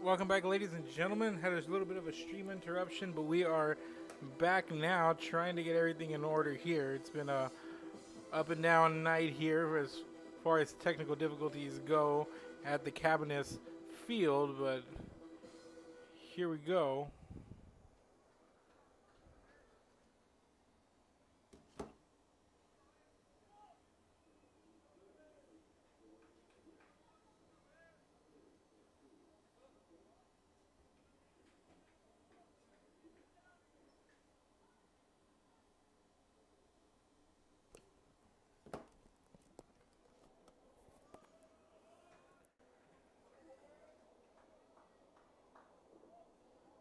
welcome back, ladies and gentlemen. Had a little bit of a stream interruption, but we are back now trying to get everything in order here. It's been a up and down night here as far as technical difficulties go at the Cabinets field, but here we go.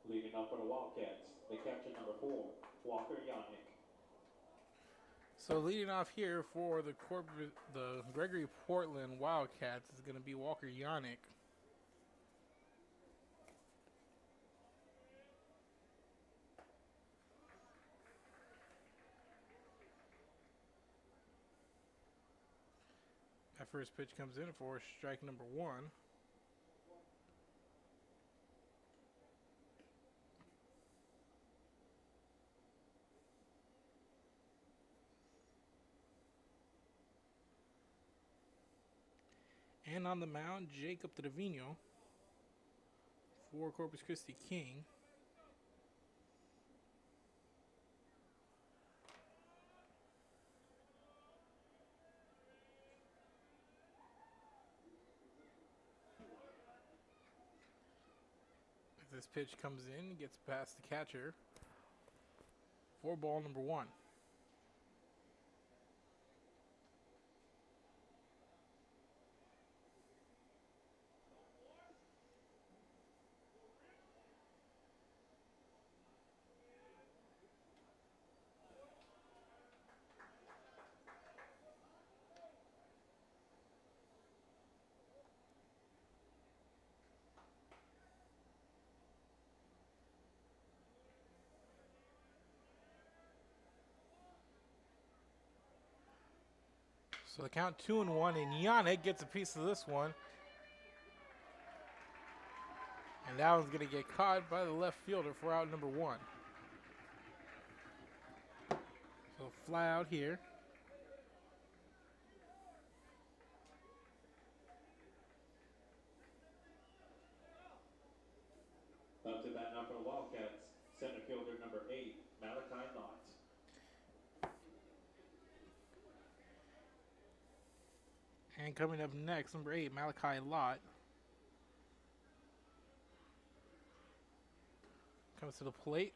Leading off for the Wildcats, the captain number 4, Walker Yannick. So leading off here for the Gregory-Portland Wildcats is going to be Walker Yannick. That first pitch comes in for strike number 1. And on the mound, Jacob Trevino for Corpus Christi King. As this pitch comes in, gets past the catcher for ball number 1. So the count 2-1, and Yannick gets a piece of this one. And that one's going to get caught by the left fielder for out number 1. So fly out here. Up to bat now for the Wildcats, center fielder number 8, Malachi Lott. And coming up next, number 8, Malachi Lott. Comes to the plate.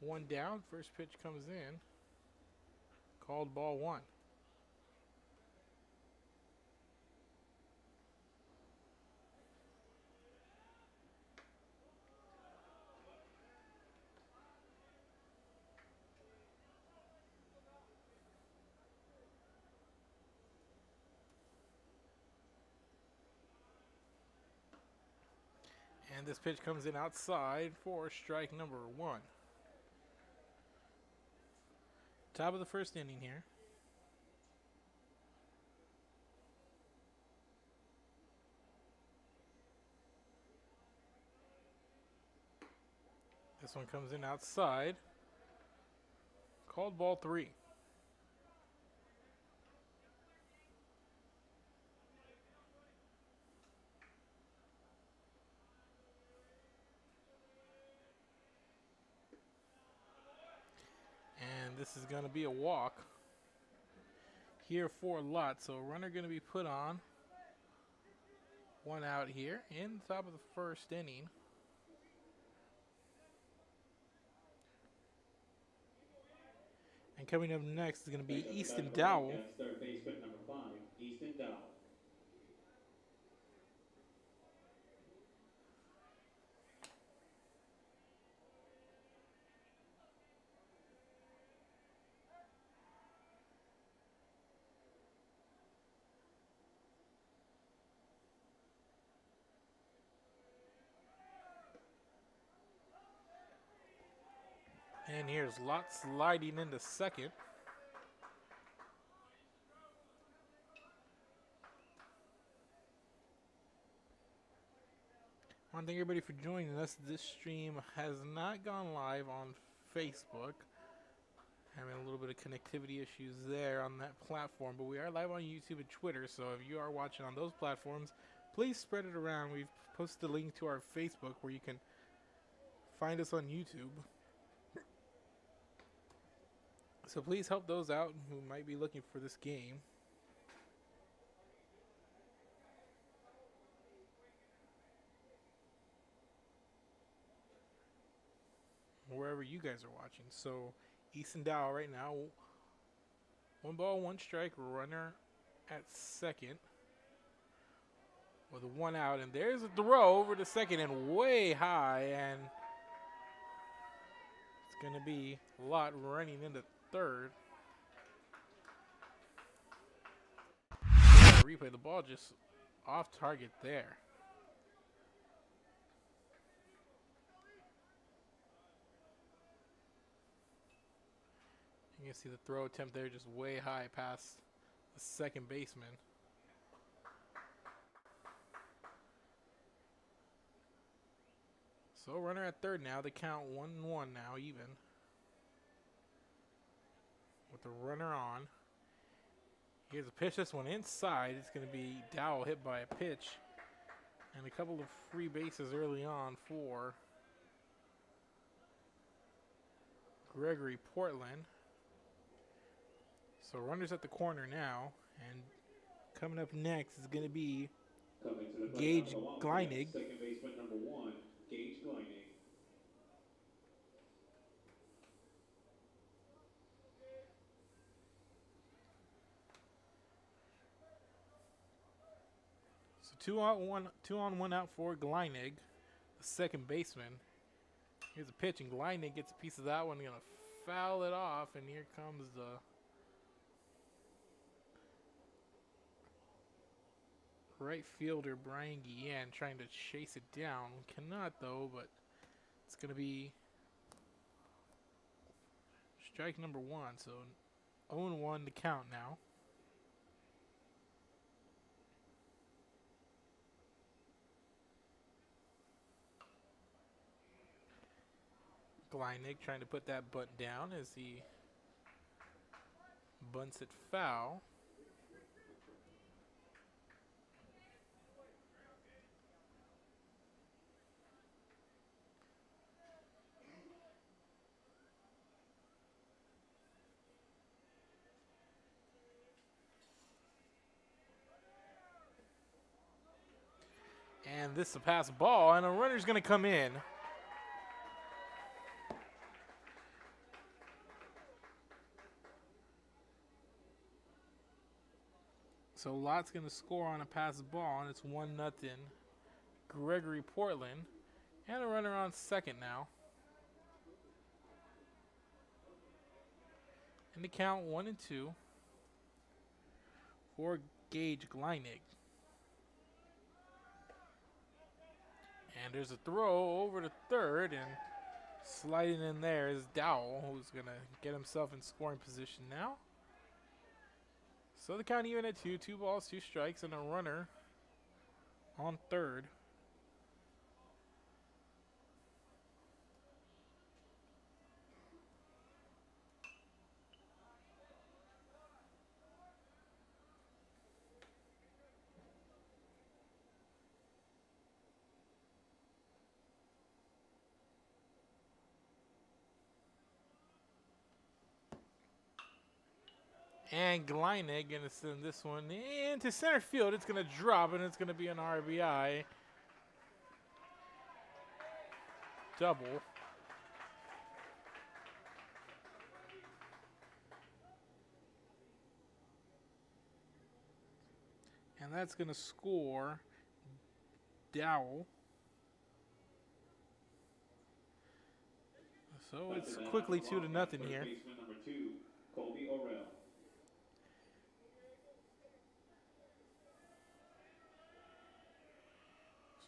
1 down. First pitch comes in. Called ball 1. And this pitch comes in outside for strike number 1. Top of the first inning here. This one comes in outside. Called ball 3. And this is going to be a walk here for Lott. So runner going to be put on. 1 out here in the top of the first inning. And coming up next is going to be Easton Dowell. Third baseman number 5, Easton Dowell. And here's Lott sliding into second. I want to thank everybody for joining us. This stream has not gone live on Facebook. Having a little bit of connectivity issues there on that platform, but we are live on YouTube and Twitter, so if you are watching on those platforms, please spread it around. We've posted a link to our Facebook where you can find us on YouTube. So please help those out who might be looking for this game. Wherever you guys are watching. So Easton Dow right now, 1 ball, 1 strike, runner at second with 1 out, and there's a throw over to second and way high, and it's going to be Lott running into third. Replay, the ball just off target there. You can see the throw attempt there just way high past the second baseman. So runner at third now. They count 1-1 now, even. With the runner on. Here's a pitch. This one inside. It's going to be Dowell hit by a pitch. And a couple of free bases early on for Gregory-Portland. So runners at the corner now, and coming up next is going to be Gage Gleinig. Second baseman number 1, Gage Gleinig. So two on, one out for Gleinig, the second baseman. Here's a pitch, and Gleinig gets a piece of that one. Going to foul it off, and here comes the right fielder Brian Guillen trying to chase it down. Cannot though, but it's going to be strike number 1. So 0-1 to count now. Gleinig trying to put that bunt down as he bunts it foul. And this is a pass ball, and a runner's going to come in. So Lott's going to score on a pass ball, and it's 1-0. Gregory-Portland, and a runner on second now. And the count 1-2 for Gage Gleinig. And there's a throw over to third, and sliding in there is Dowell, who's going to get himself in scoring position now. So the count even at 2 balls, 2 strikes, and a runner on third. And Gleinig going to send this one into center field. It's going to drop, and it's going to be an RBI double. And that's going to score Dowell. So it's quickly 2-0 here. Baseman number 2, Colby Orell.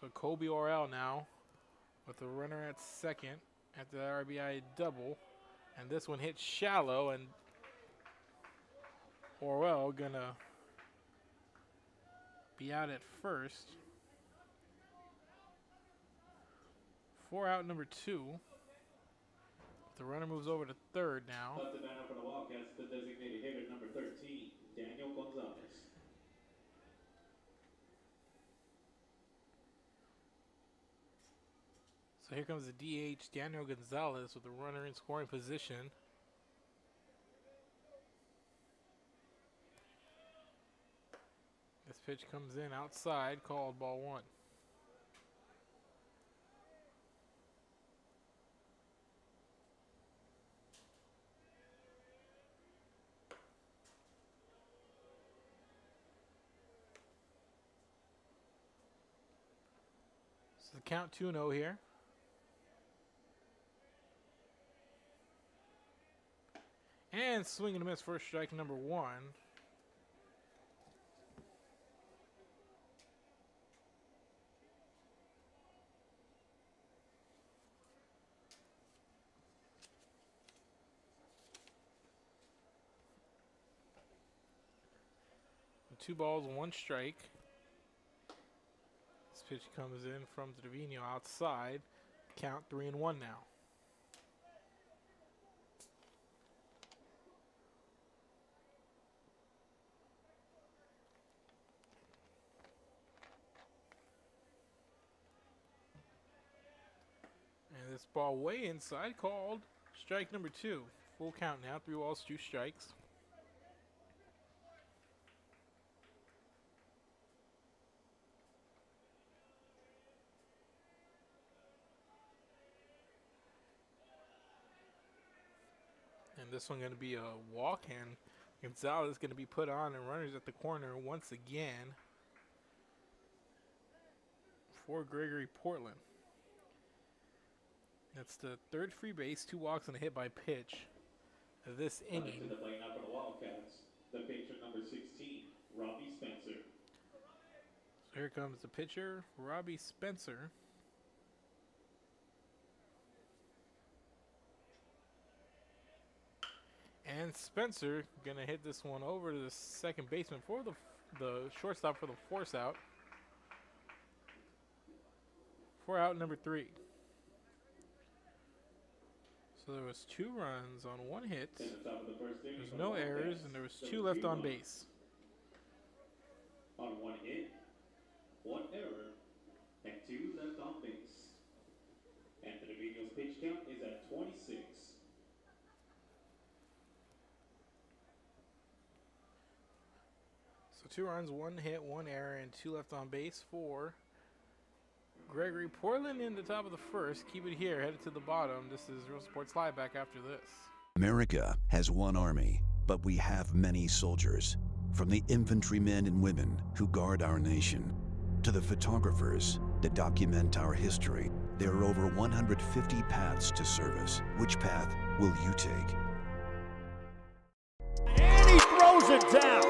So Colby Orell now with the runner at second at the RBI double. And this one hits shallow, and Orell gonna be out at first. 4 out, number 2. The runner moves over to third now. Up to bat for the Wildcats, the designated hitter, number 13, Daniel Gonzalez. So here comes the DH, Daniel Gonzalez, with the runner in scoring position. This pitch comes in outside, called ball 1. So the count 2-0 here. And swing and a miss for strike number 1. Two balls, 1 strike. This pitch comes in from Trevino outside. Count 3-1 now. And this ball way inside, called strike number 2. Full count now, 3 balls, 2 strikes. And this one going to be a walk, and Gonzalez is going to be put on, and runners at the corner once again for Gregory-Portland. That's the 3rd free base, 2 walks and a hit by pitch of this inning. To the plate now for the Wildcats, the pitcher, number 16, Robbie Spencer. So here comes the pitcher, Robbie Spencer. And Spencer going to hit this one over to the second baseman for the shortstop for the force out. 4 out, number 3. So there was 2 runs on 1 hit. There's no errors, and there was 2 left on base. On 1 hit, 1 error, and 2 left on base. And the Trevino's pitch count is at 26. So 2 runs, 1 hit, 1 error, and 2 left on base for Gregory-Portland in the top of the 1st. Keep it here, headed to the bottom. This is Real Sports Live back after this. America has one army, but we have many soldiers. From the infantrymen and women who guard our nation, to the photographers that document our history, there are over 150 paths to service. Which path will you take? And he throws it down.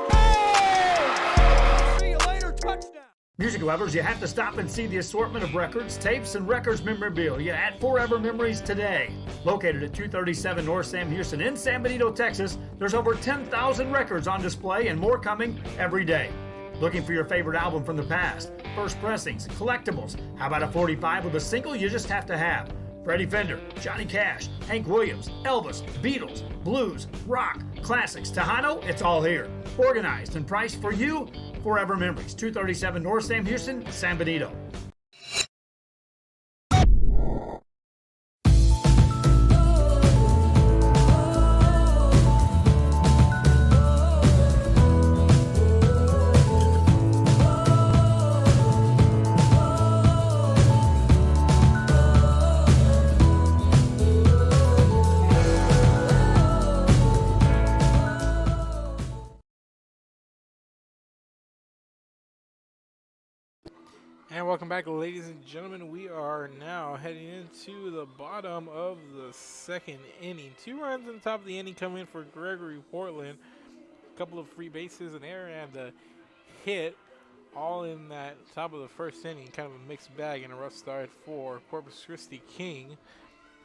See you later, touchdown. Music lovers, you have to stop and see the assortment of records, tapes, and records memorabilia at Forever Memories today. Located at 237 North Sam Houston in San Benito, Texas, there's over 10,000 records on display and more coming every day. Looking for your favorite album from the past, first pressings, collectibles? How about a 45 with a single you just have to have? Freddie Fender, Johnny Cash, Hank Williams, Elvis, Beatles, blues, rock, classics, Tejano, it's all here. Organized and priced for you. Forever Memories, 237 North Sam Houston, San Benito. And welcome back, ladies and gentlemen. We are now heading into the bottom of the 2nd inning. 2 runs on top of the inning come in for Gregory-Portland. A couple of free bases, an error, and a hit, all in that top of the 1st inning. Kind of a mixed bag and a rough start for Corpus Christi King,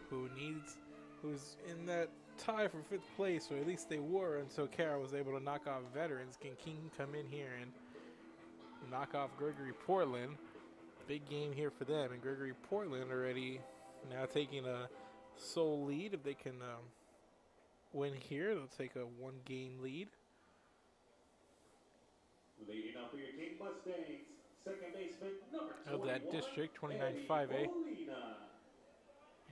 who's in that tie for 5th place, or at least they were until Kara was able to knock off Veterans. Can King come in here and knock off Gregory-Portland? Big game here for them, and Gregory-Portland already now taking a sole lead. If they can win here, they'll take a 1-game lead. Leading up for your King Mustangs, second baseman number 21, Of that district, 29-5A. Molina.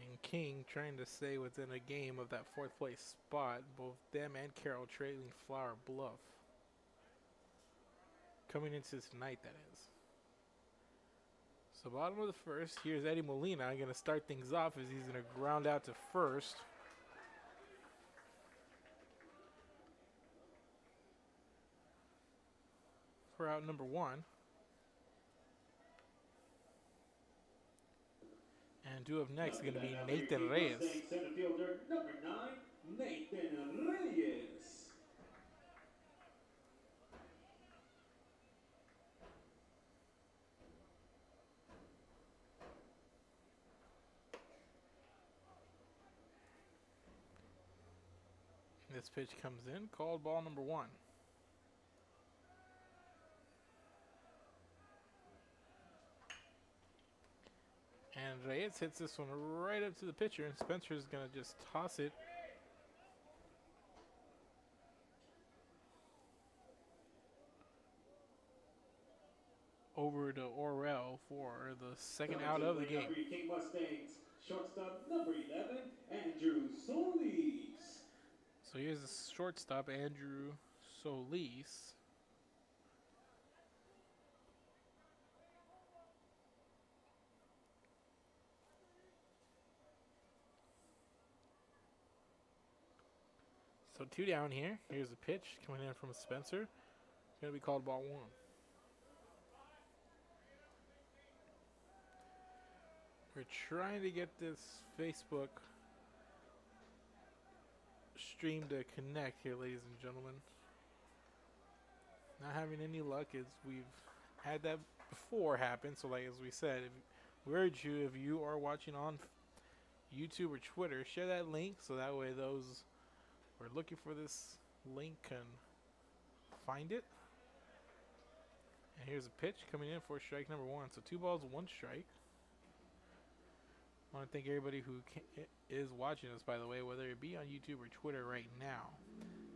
And King trying to stay within a game of that 4th place spot. Both them and Carroll trailing Flower Bluff. Coming into tonight, that is. So bottom of the first, here's Eddie Molina going to start things off as he's going to ground out to first. For out number 1. And due up next is going to be Nathan Reyes. Center fielder number 9, Nathan Reyes. This pitch comes in, called ball number 1. And Reyes hits this one right up to the pitcher, and Spencer's going to just toss it. Over to Orrell for the second out of the game. King Mustangs, shortstop number 11, Andrew Solis. So here's the shortstop, Andrew Solis. So 2 down here. Here's a pitch coming in from Spencer. It's going to be called ball 1. We're trying to get this Facebook stream to connect here, ladies and gentlemen. Not having any luck, as we've had that before happen. So like as we said, we urge you, if you are watching on YouTube or Twitter, share that link so that way those who are looking for this link can find it. And here's a pitch coming in for strike number 1. So 2 balls, 1 strike. I want to thank everybody who is watching us, by the way, whether it be on YouTube or Twitter right now.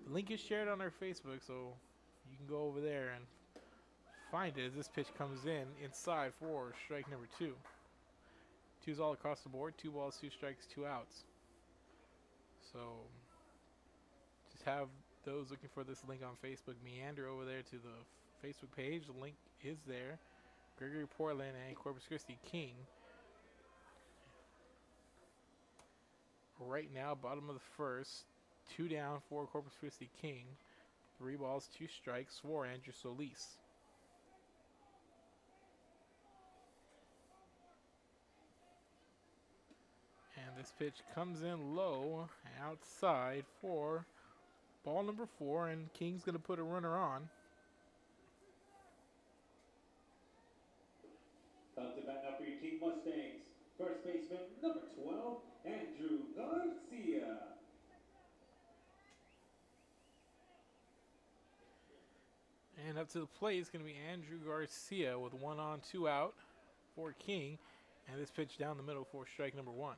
The link is shared on our Facebook, so you can go over there and find it as this pitch comes in inside for strike number 2. 2's all across the board. 2 balls, 2 strikes, 2 outs. So just have those looking for this link on Facebook meander over there to the Facebook page. The link is there. Gregory-Portland and Corpus Christi King. Right now, bottom of the first, 2 down for Corpus Christi King. 3 balls, 2 strikes for Andrew Solis. And this pitch comes in low, outside for ball number 4, and King's going to put a runner on. Up to bat now for your King Mustangs. First baseman number 12, Andrew Garcia. And up to the plate is going to be Andrew Garcia with 1 on, 2 out for King. And this pitch down the middle for strike number 1.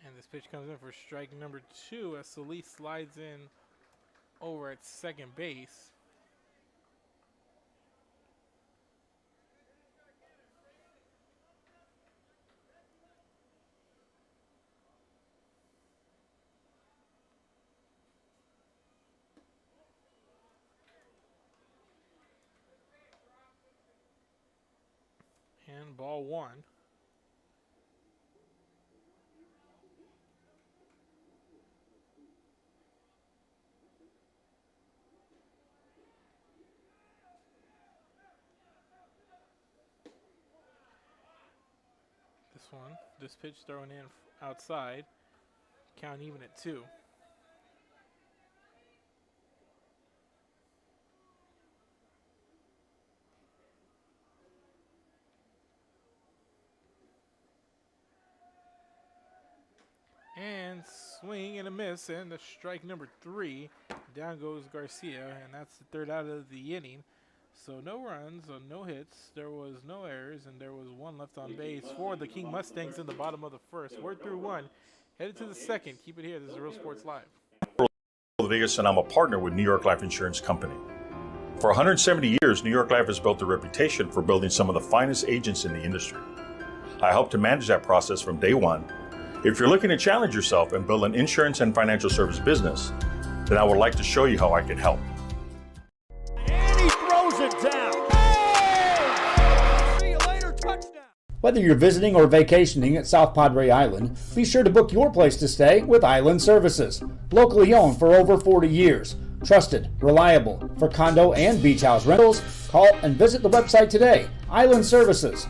And this pitch comes in for strike number 2 as Solis slides in over at second base. And ball 1. This pitch thrown in outside. Count even at 2. And swing and a miss, and a strike number 3. Down goes Garcia, and that's the third out of the inning. So no runs, so no hits, there was no errors, and there was one left on base for the King Mustangs in the bottom of the first. We're through 1, headed to the second. Keep it here. This is Real Sports Live. Vegas, and I'm a partner with New York Life Insurance Company. For 170 years, New York Life has built a reputation for building some of the finest agents in the industry. I help to manage that process from day one. If you're looking to challenge yourself and build an insurance and financial service business, then I would like to show you how I can help. And he throws it down. Hey! See you later, touchdown. Whether you're visiting or vacationing at South Padre Island, be sure to book your place to stay with Island Services. Locally owned for over 40 years. Trusted, reliable. For condo and beach house rentals, call and visit the website today. Island Services.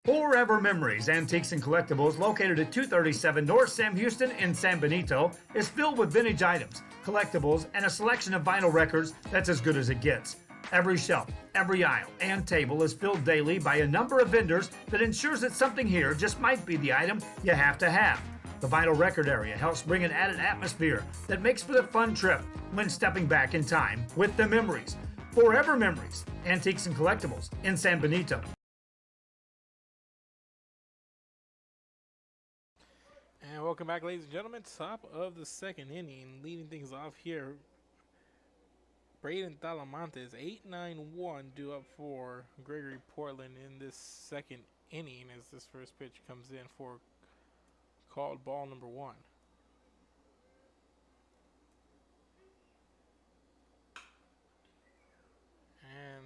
Forever Memories, Antiques and Collectibles, located at 237 North Sam Houston in San Benito, is filled with vintage items, collectibles, and a selection of vinyl records that's as good as it gets. Every shelf, every aisle, and table is filled daily by a number of vendors that ensures that something here just might be the item you have to have. The vinyl record area helps bring an added atmosphere that makes for the fun trip when stepping back in time with the memories. Forever Memories, Antiques and Collectibles in San Benito. And welcome back, ladies and gentlemen. Top of the second inning, leading things off here. Braden Talamantes, 8-9-1 due up for Gregory-Portland in this second inning as this first pitch comes in for called ball number 1. And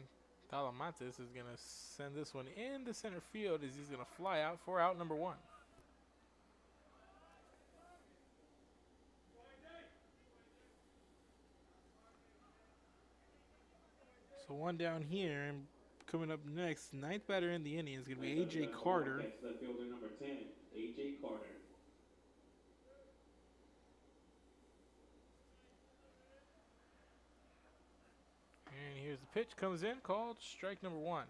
Talamantes is going to send this one into center field as he's going to fly out for out number 1. So one down here, and coming up next, ninth batter in the inning is going to be A.J. Carter. That's the fielder number 10, A.J. Carter. And here's the pitch, comes in, called strike number 1.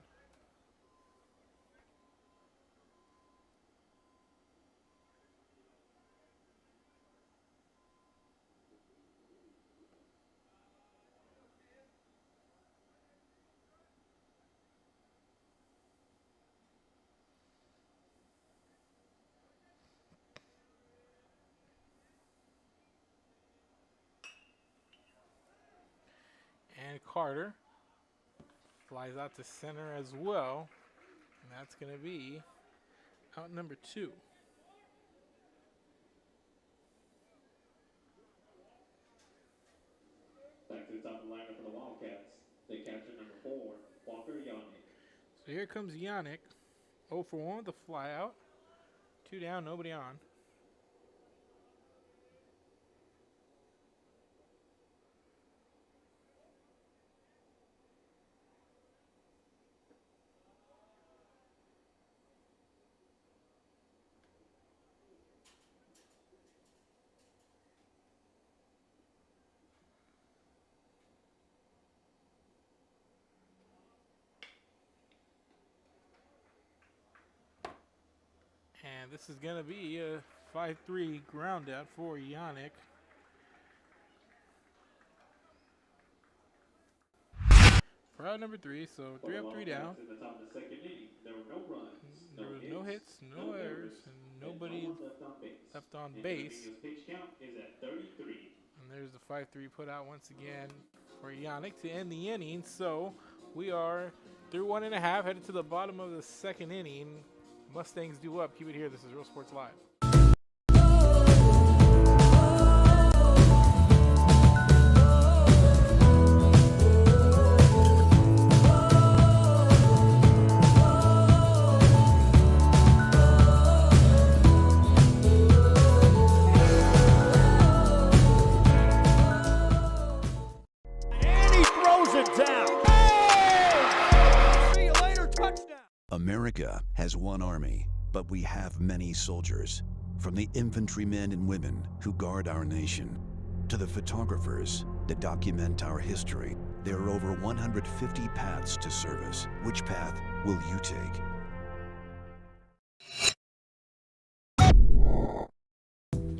And Carter flies out to center as well. And that's going to be out number 2. Back to the top of the lineup for the Wildcats. They capture number 4, Walker Yannick. So here comes Yannick. 0 for 1 with the fly out. 2 down, nobody on. And this is going to be a 5-3 ground out for Yannick. For out number 3, so 3 up, 3 down. In the top of the second inning, there were no runs, There was no hits, no errors, and nobody left on base. The pitch count is at 33. And there's the 5-3 put out once again for Yannick to end the inning. So we are through 1.5, headed to the bottom of the second inning. Mustangs due up. Keep it here. This is Real Sports Live. And he throws it down. Hey! See you later, touchdown. America has one army, but we have many soldiers. From the infantrymen and women who guard our nation, to the photographers that document our history, there are over 150 paths to service. Which path will you take?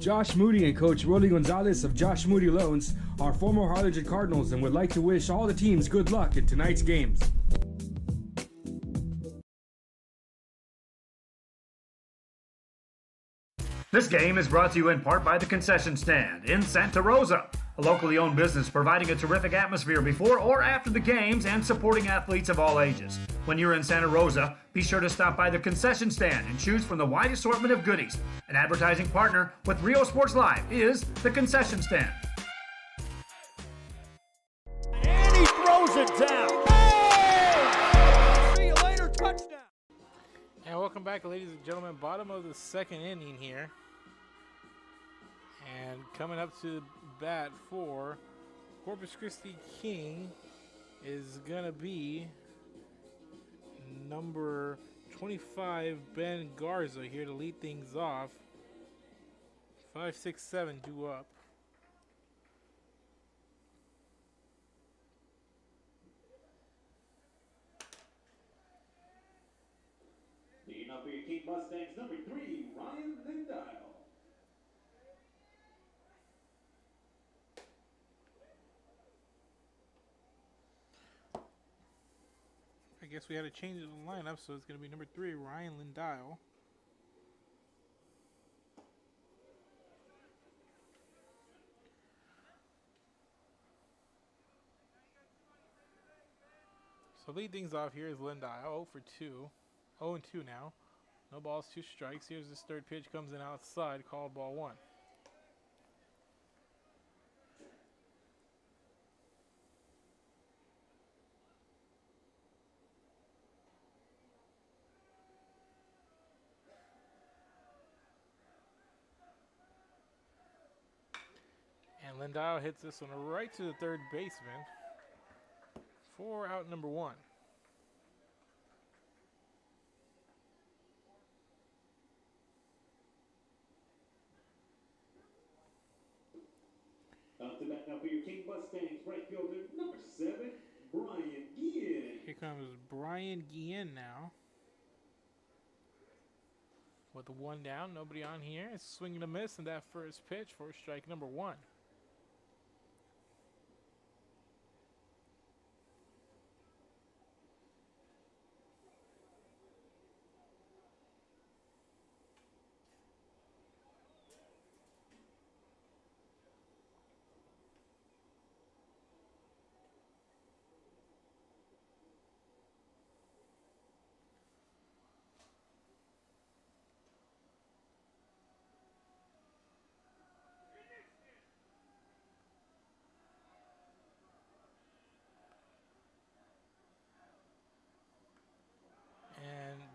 Josh Moody and Coach Rolly Gonzalez of Josh Moody Loans are former Harlingen Cardinals and would like to wish all the teams good luck in tonight's games. This game is brought to you in part by the Concession Stand in Santa Rosa, a locally owned business providing a terrific atmosphere before or after the games and supporting athletes of all ages. When you're in Santa Rosa, be sure to stop by the Concession Stand and choose from the wide assortment of goodies. An advertising partner with Rio Sports Live is the Concession Stand. And he throws it down. Hey! See you later, touchdown. And welcome back, ladies and gentlemen. Bottom of the second inning here. And coming up to bat for Corpus Christi King is going to be number 25, Ben Garza, here to lead things off. 5, 6, 7 due up. Leading up for your King Mustangs, number 3, Ryan Lindile. I guess we had to change the lineup, so it's going to be number 3, Ryan Lindile. So lead things off here is Lindile, 0 for 2. 0 and 2 now. No balls, 2 strikes. Here's this third pitch, comes in outside, called ball 1. And Lindile hits this one right to the third baseman for out number 1. Up to bat now for your King Mustangs, right fielder, number 7, Brian Guillen. Here comes Brian Guillen now. With the 1 down, nobody on here. It's swinging a miss in that first pitch for strike number 1.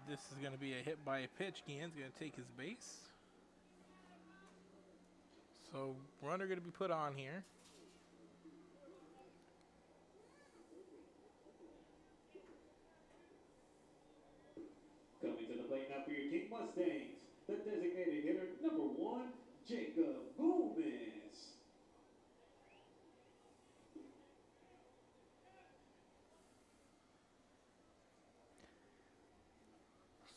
This is going to be a hit by a pitch. Guillen's going to take his base. So runner going to be put on here. Coming to the plate now for your King Mustangs, the designated hitter, number 1, Jacob Gomez.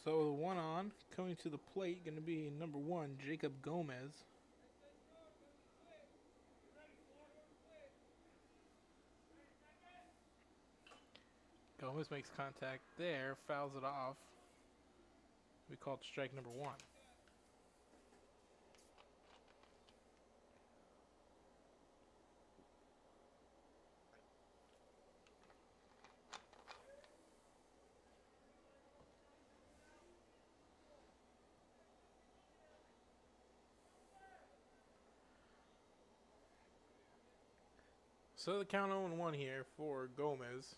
So the 1 on, coming to the plate, going to be number 1, Jacob Gomez. Gomez makes contact there, fouls it off. We call it strike number 1. So the count 0-1 here for Gomez.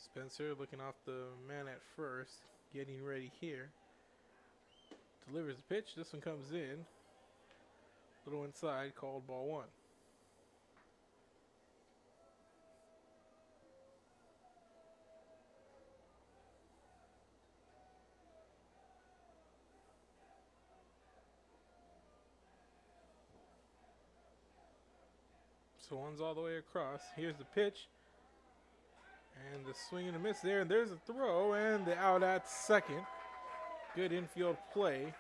Spencer looking off the man at first, getting ready here. Delivers the pitch. This one comes in. Little inside, called ball 1. So one's all the way across. Here's the pitch. And the swing and a miss there. And there's a throw and the out at second. Good infield play.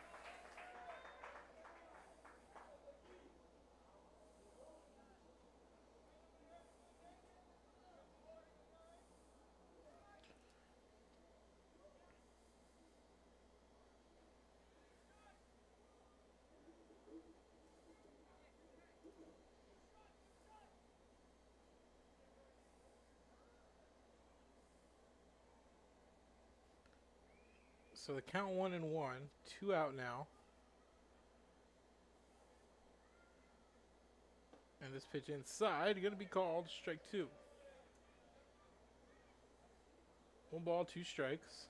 So the count 1-1, 2 out now. And this pitch inside going to be called strike 2. 1 ball, 2 strikes.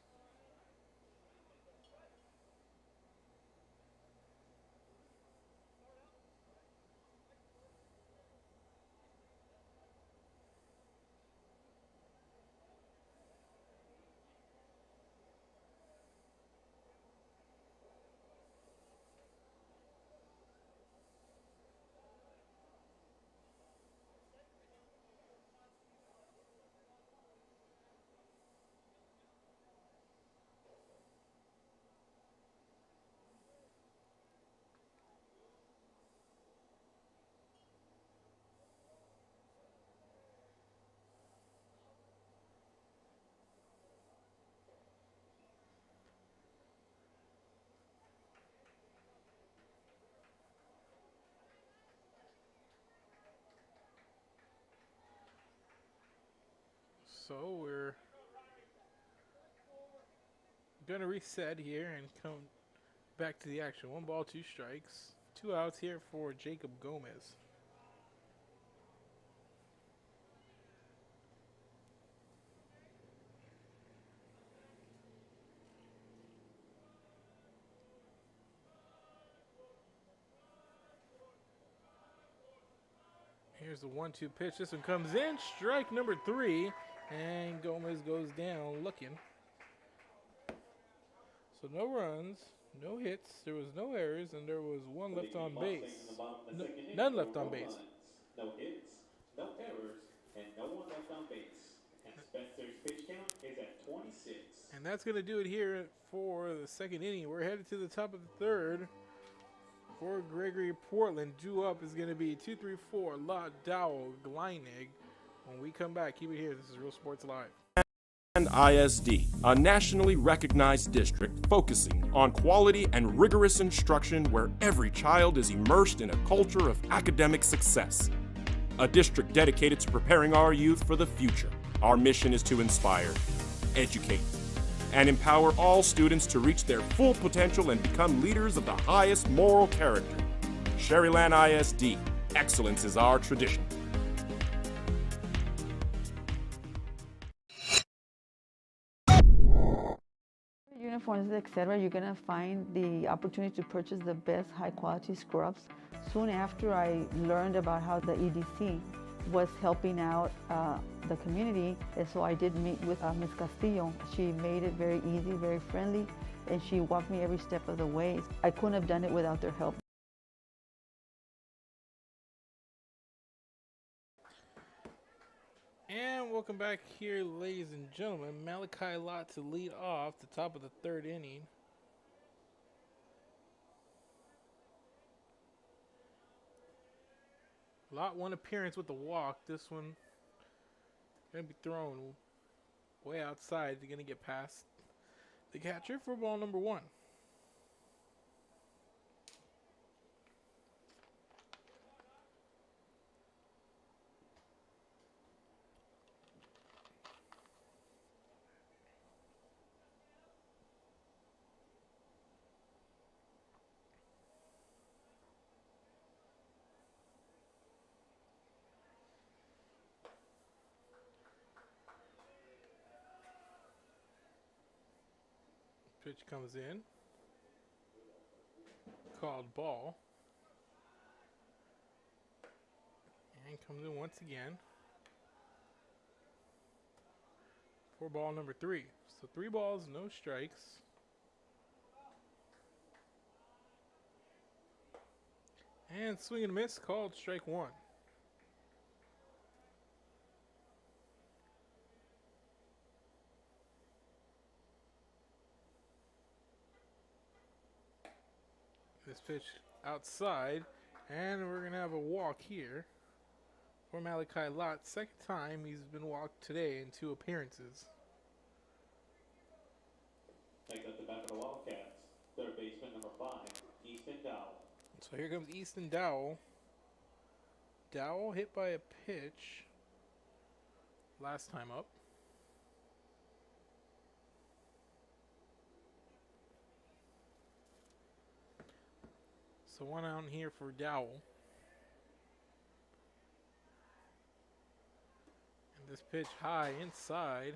So we're going to reset here and come back to the action. 1 ball, 2 strikes. 2 outs here for Jacob Gomez. Here's the 1-2 pitch. This one comes in. Strike number 3. And Gomez goes down looking. So no runs, no hits, there was no errors, and there was 1 left on base. None left on base. No hits, no errors, and no one left on base. And Spencer's pitch count is at 26. And that's going to do it here for the 2nd inning. We're headed to the top of the 3rd. For Gregory-Portland, due up is going to be 2-3-4, Lot Dowell, Gleinig. When we come back, keep it here. This is Real Sports Live. And ISD, a nationally recognized district focusing on quality and rigorous instruction where every child is immersed in a culture of academic success. A district dedicated to preparing our youth for the future. Our mission is to inspire, educate, and empower all students to reach their full potential and become leaders of the highest moral character. Sherryland ISD, excellence is our tradition. Uniforms, etc., you're gonna find the opportunity to purchase the best high-quality scrubs. Soon after I learned about how the EDC was helping out the community, and so I did meet with Ms. Castillo. She made it very easy, very friendly, and she walked me every step of the way. I couldn't have done it without their help. And welcome back here, ladies and gentlemen. Malachi Lott to lead off the top of the 3rd inning. Lott 1 appearance with the walk. This one going to be thrown way outside. They're going to get past the catcher for ball number 1. Pitch comes in. Called ball. And comes in once again. For ball number 3. So 3 balls, no strikes. And swing and miss, called strike 1. This pitch outside, and we're going to have a walk here for Malachi Lott. Second time he's been walked today in 2 appearances. Next at the bat for the Wildcats, third baseman number 5, Easton Dowell. So here comes Easton Dowell. Dowell hit by a pitch last time up. So 1 out here for Dowell. And this pitch high inside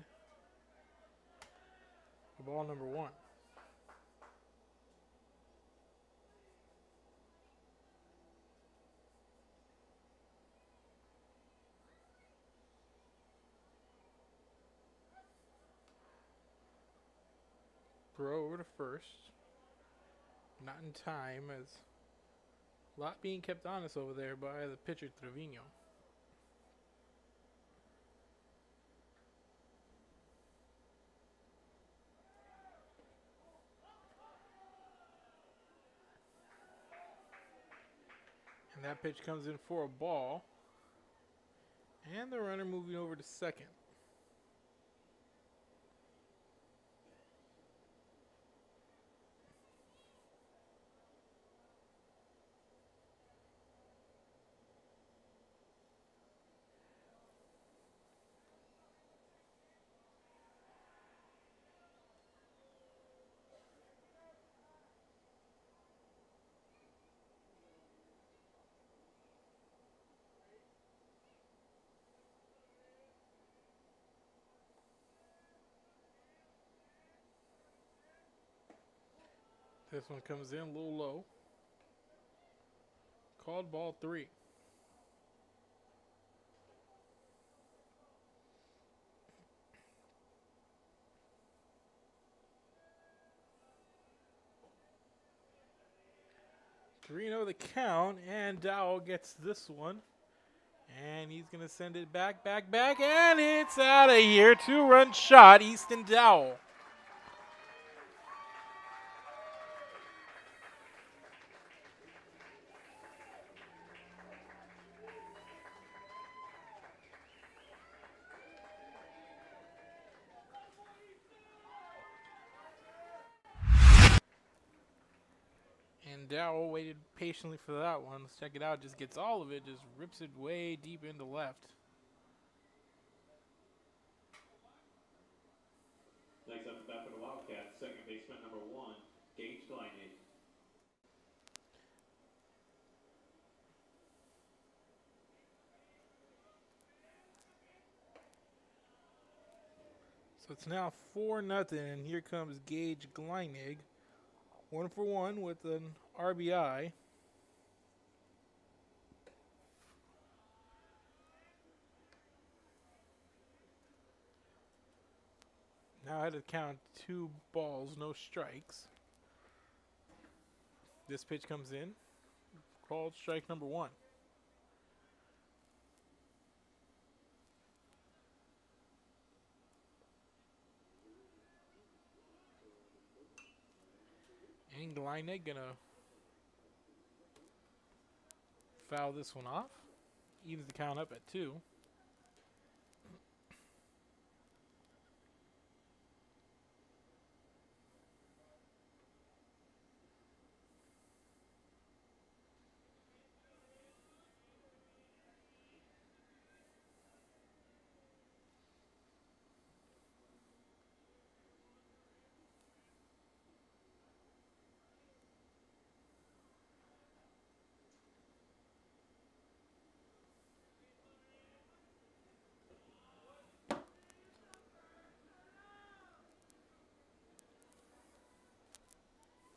for ball number 1. Throw over to first. Not in time, as a lot being kept honest over there by the pitcher Trevino. And that pitch comes in for a ball. And the runner moving over to second. This one comes in a little low. Called ball 3. Torino the count, and Dowell gets this one. And he's going to send it back, and it's out of here. 2-run shot, Easton Dowell. And Dowell waited patiently for that one. Let's check it out. Just gets all of it. Just rips it way deep into left. Next up the bat for the Wildcats, second baseman number 1, Gage Guillen. So it's now 4-0, and here comes Gage Gleinig. 1 for 1 with an RBI. Now I had to count 2 balls, no strikes. This pitch comes in. Called strike number 1. And Gleinig gonna foul this one off. Evens the count up at 2.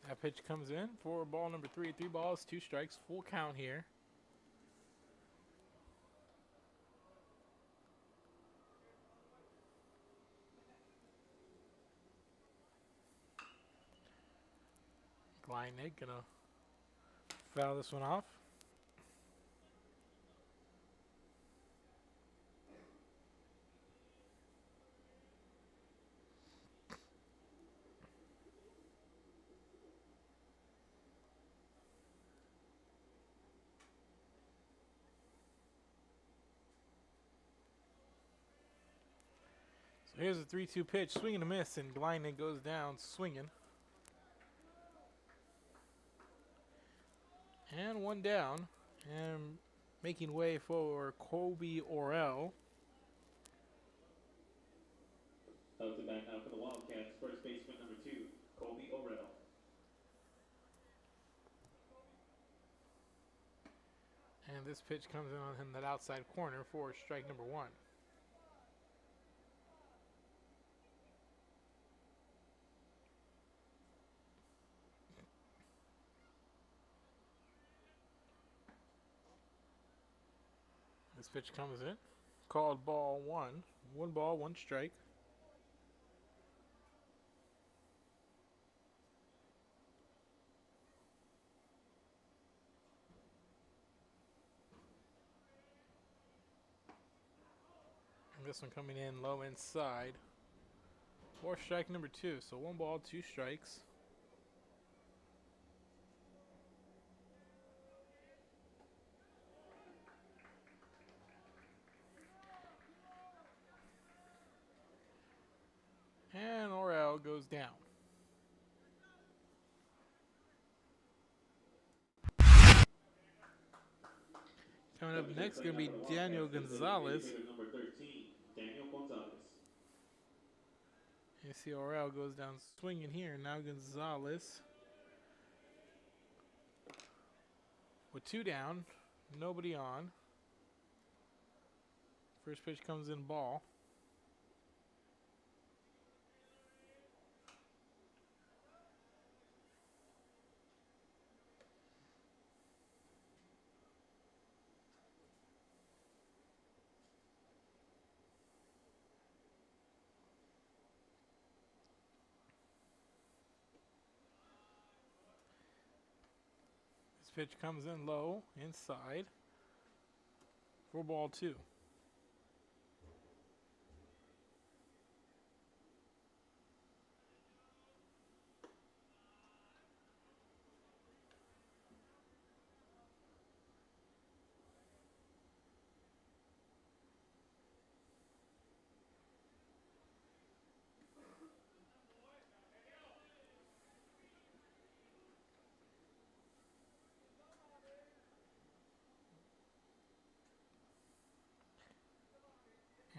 That pitch comes in for ball number 3. 3 balls, 2 strikes, full count here. Gleinig gonna foul this one off. So here's a 3-2 pitch, swing and a miss, and Guillen goes down swinging. And one down, and making way for Kobe Orell. Up to bat now for the Wildcats, first baseman number 2, Kobe Orell. And this pitch comes in on that outside corner for strike number 1. This pitch comes in, called ball 1. 1 ball, 1 strike. And this one coming in low inside for strike number 2. So 1 ball, 2 strikes. And Orell goes down. Coming up next is going to be Daniel Gonzalez. Number 13, Daniel Gonzalez. You see Orell goes down swinging here. Now Gonzalez with 2 down, nobody on. First pitch comes in ball. Pitch comes in low, inside, for ball 2.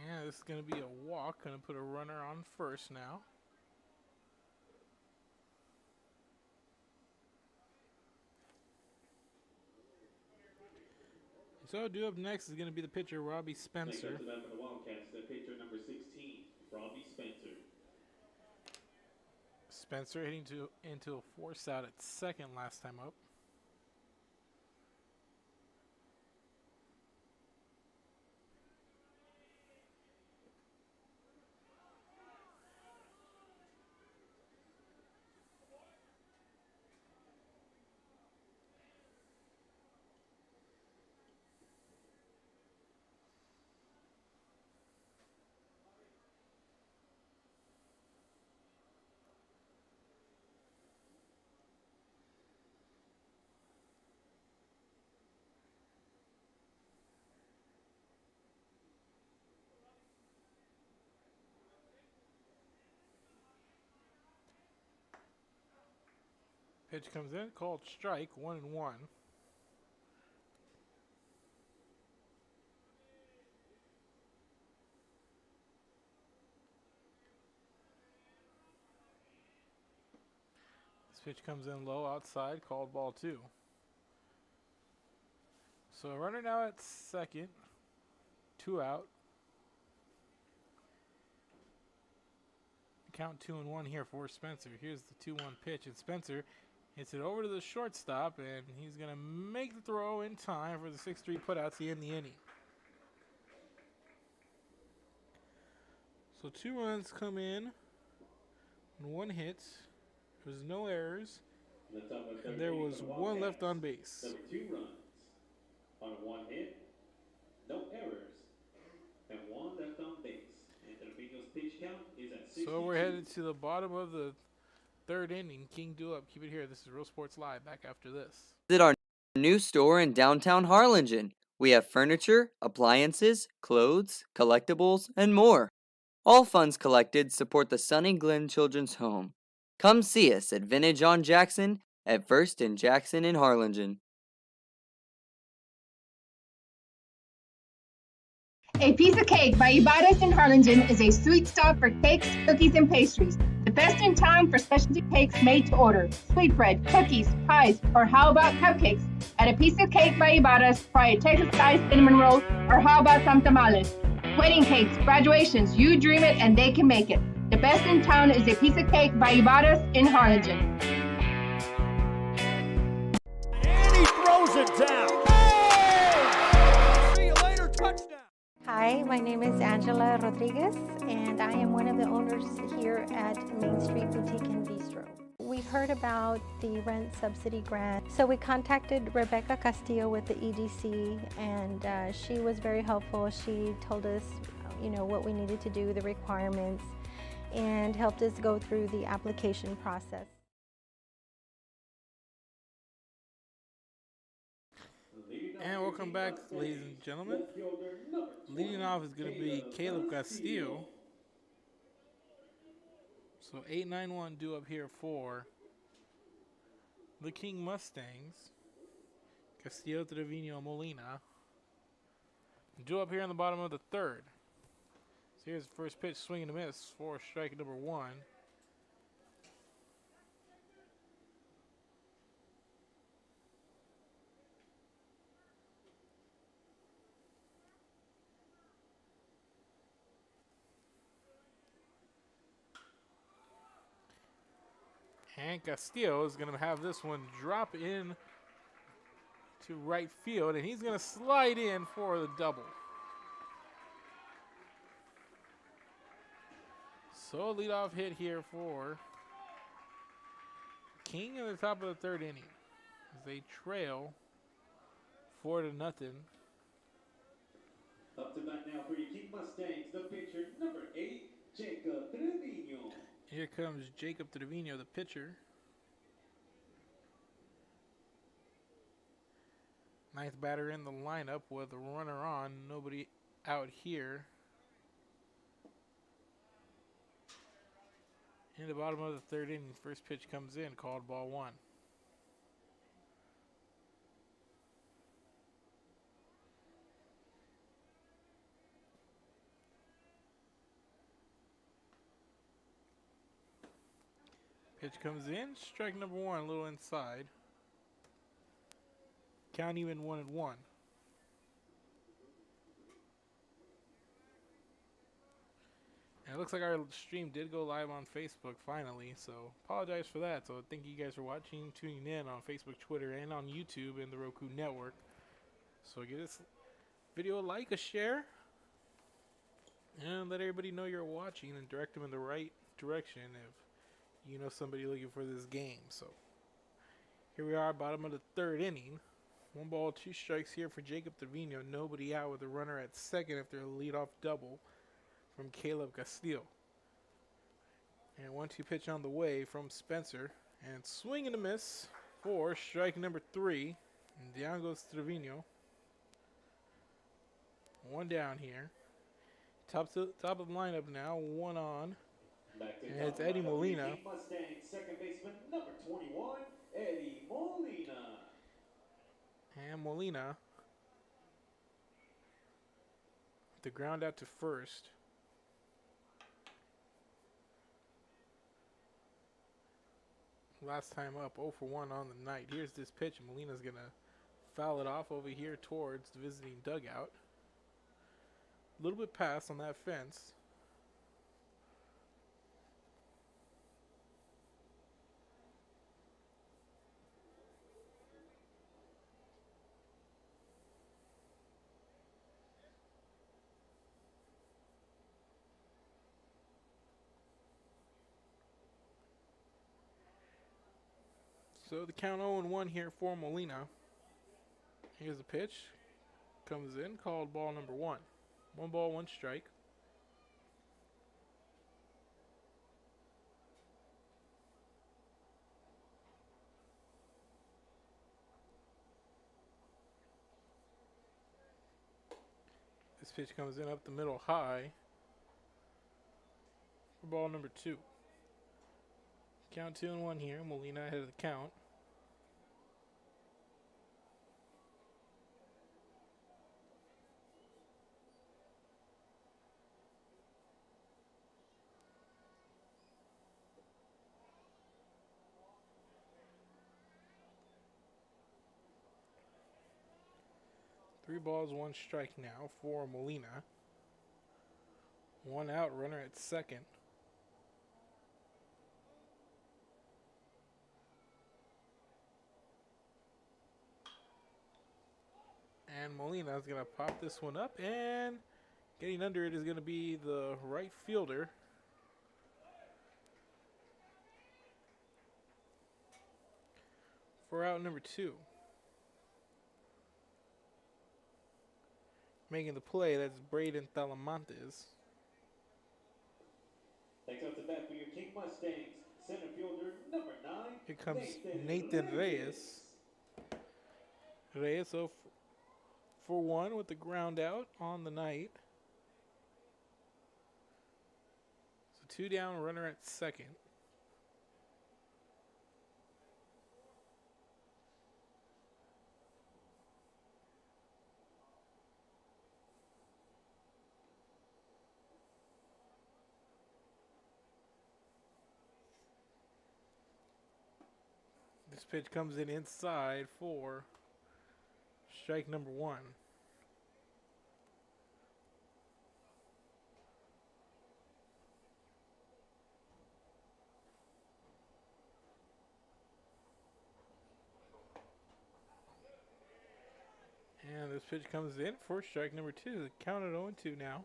Yeah, this is going to be a walk. Going to put a runner on first now. So due up next is going to be the pitcher, Robbie Spencer. Next up to bat for the Wildcats, the pitcher number 16, Robbie Spencer. Spencer hitting into a force out at second last time up. Pitch comes in, called strike, 1-1. This pitch comes in low outside, called ball 2. So a runner now at second, 2 out. Count 2-1 here for Spencer. Here's the 2-1 pitch, and Spencer hits it over to the shortstop, and he's going to make the throw in time for the 6-3 putout to end the inning. So 2 runs come in, and 1 hit. There's no errors, and there was 1 left on base. There were 2 runs on 1 hit, no errors, and 1 left on base. And the Bengals pitch count is at 62. So we're headed to the bottom of the 3rd inning. King do up. Keep it here. This is Real Sports Live. Back after this. Visit our new store in downtown Harlingen. We have furniture, appliances, clothes, collectibles, and more. All funds collected support the Sunny Glen Children's Home. Come see us at Vintage on Jackson at First and Jackson in Harlingen. A Piece of Cake by Ibadas in Harlingen is a sweet stop for cakes, cookies, and pastries. The best in town for specialty cakes made to order. Sweetbread, cookies, pies, or how about cupcakes? At A Piece of Cake by Ibadas, try a Texas-style cinnamon roll, or how about some tamales? Wedding cakes, graduations, you dream it and they can make it. The best in town is A Piece of Cake by Ibadas in Harlingen. And he throws it down. Oh! See you later, touchdown. Hi, my name is Angela Rodriguez, and I am one of the owners here at Main Street Boutique and Bistro. We heard about the rent subsidy grant, so we contacted Rebecca Castillo with the EDC, and she was very helpful. She told us, what we needed to do, the requirements, and helped us go through the application process. And welcome back, ladies and gentlemen. Leading off is going to be Caleb Castillo. So 891 due up here for the King Mustangs. Castillo, Trevino, Molina. Due up here in the bottom of the third. So here's the first pitch, swing and a miss for strike number one. And Castillo is going to have this one drop in to right field, and he's going to slide in for the double. So a leadoff hit here for King in the top of the third inning as they trail 4-0. Up to bat now for your King Mustangs, the pitcher, number 8, Jacob Trevino. Here comes Jacob Trevino, the pitcher. Ninth batter in the lineup with a runner on, nobody out here. In the bottom of the third inning, first pitch comes in, called ball one. Pitch comes in, strike number one, a little inside. Count even 1-1. And it looks like our stream did go live on Facebook finally, so apologize for that. So thank you guys for watching, tuning in on Facebook, Twitter, and on YouTube and the Roku network. So give this video a like, a share, and let everybody know you're watching and direct them in the right direction if you know somebody looking for this game. So here we are, bottom of the third inning. 1 ball, 2 strikes here for Jacob Trevino. Nobody out with a runner at second after a leadoff double from Caleb Castillo. And 1-2 pitch on the way from Spencer. And swing and a miss for strike number 3. And down goes Trevino. 1 down here. Top of the lineup now, 1 on. And it's Eddie Molina. Mustang, second baseman, number 21, Eddie Molina. And Molina, the ground out to first. Last time up, 0 for 1 on the night. Here's this pitch. Molina's going to foul it off over here towards the visiting dugout. A little bit past on that fence. So the count 0-1 here for Molina. Here's the pitch. Comes in, called ball number 1. 1 ball, 1 strike. This pitch comes in up the middle high. For ball number 2. Count 2-1 here. Molina ahead of the count. Three balls, one strike now for Molina. One out, runner at second. And Molina is going to pop this one up, and getting under it is going to be the right fielder. For out number 2. Making the play, that's Braden Talamantes. Thanks out to bat for your King Mustangs. Center fielder number 9. Here comes Nathan Reyes. Reyes 0 for 1 with the ground out on the night. So 2 down, runner at second. This pitch comes in inside for strike number 1. And this pitch comes in for strike number 2. The count at 0-2 now.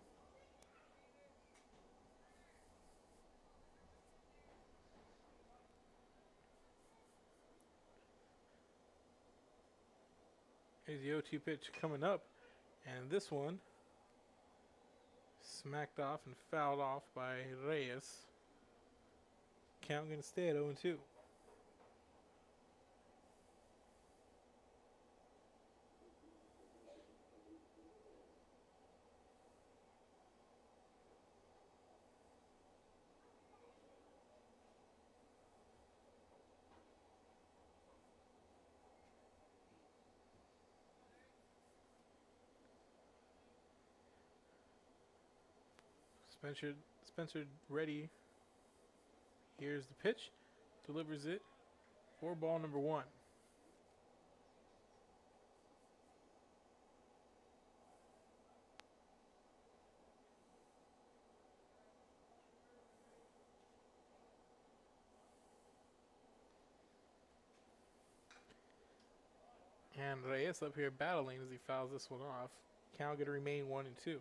Here's the 0-2 pitch coming up, and this one smacked off and fouled off by Reyes. Count going to stay at 0-2. Spencer ready. Here's the pitch. Delivers it for ball number 1. And Reyes up here battling as he fouls this one off. Count going to remain 1-2.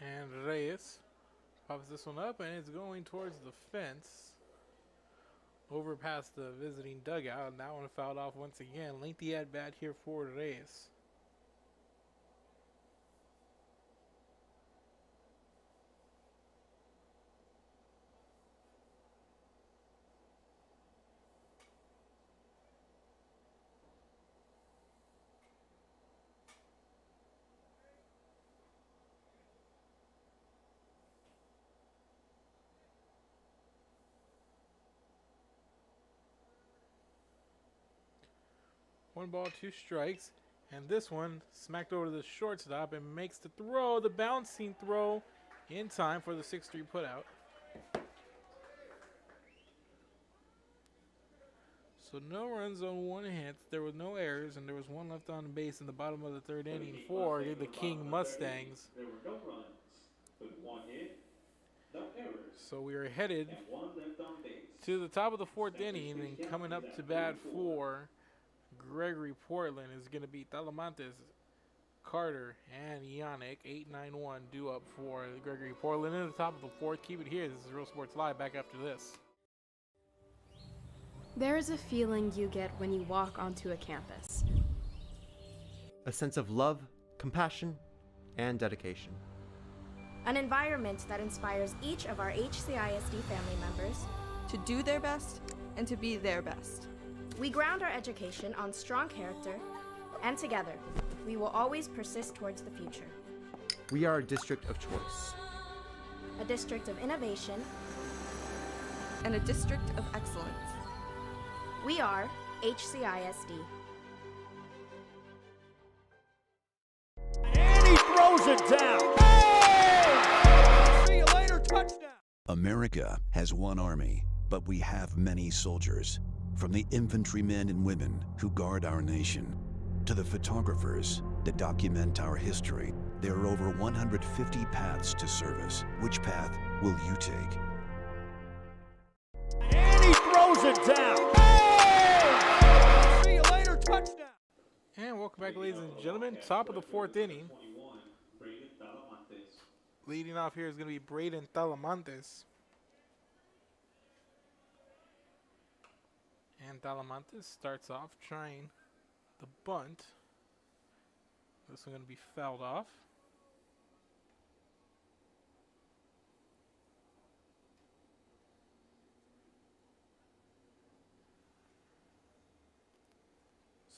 And Reyes pops this one up, and it's going towards the fence. Over past the visiting dugout, and that one fouled off once again. Lengthy at bat here for Reyes. One ball, 2 strikes, and this one smacked over to the shortstop and makes the throw, the bouncing throw, in time for the 6-3 putout. So no runs on 1 hit, there was no errors, and there was 1 left on base in the bottom of the 3rd inning for the King Mustangs. There were no runs, with 1 hit, no errors. So we are headed And 1 left on base. to the top of the 4th inning, and coming up to bat for Gregory-Portland is going to be Talamantes, Carter, and Yannick. 8-9-1 due up for Gregory-Portland in the top of the 4th. Keep it here. This is Real Sports Live. Back after this. There is a feeling you get when you walk onto a campus. A sense of love, compassion, and dedication. An environment that inspires each of our HCISD family members to do their best and to be their best. We ground our education on strong character, and together, we will always persist towards the future. We are a district of choice. A district of innovation. And a district of excellence. We are HCISD. And he throws it down. Oh! See you later, touchdown. America has one army, but we have many soldiers. From the infantrymen and women who guard our nation, to the photographers that document our history, there are over 150 paths to service. Which path will you take? And he throws it down. Oh! See you later, touchdown. And welcome back, ladies and gentlemen. Top of the fourth inning. Leading off here is going to be Braden Talamantes. And Talamantes starts off trying the bunt. This one going to be fouled off.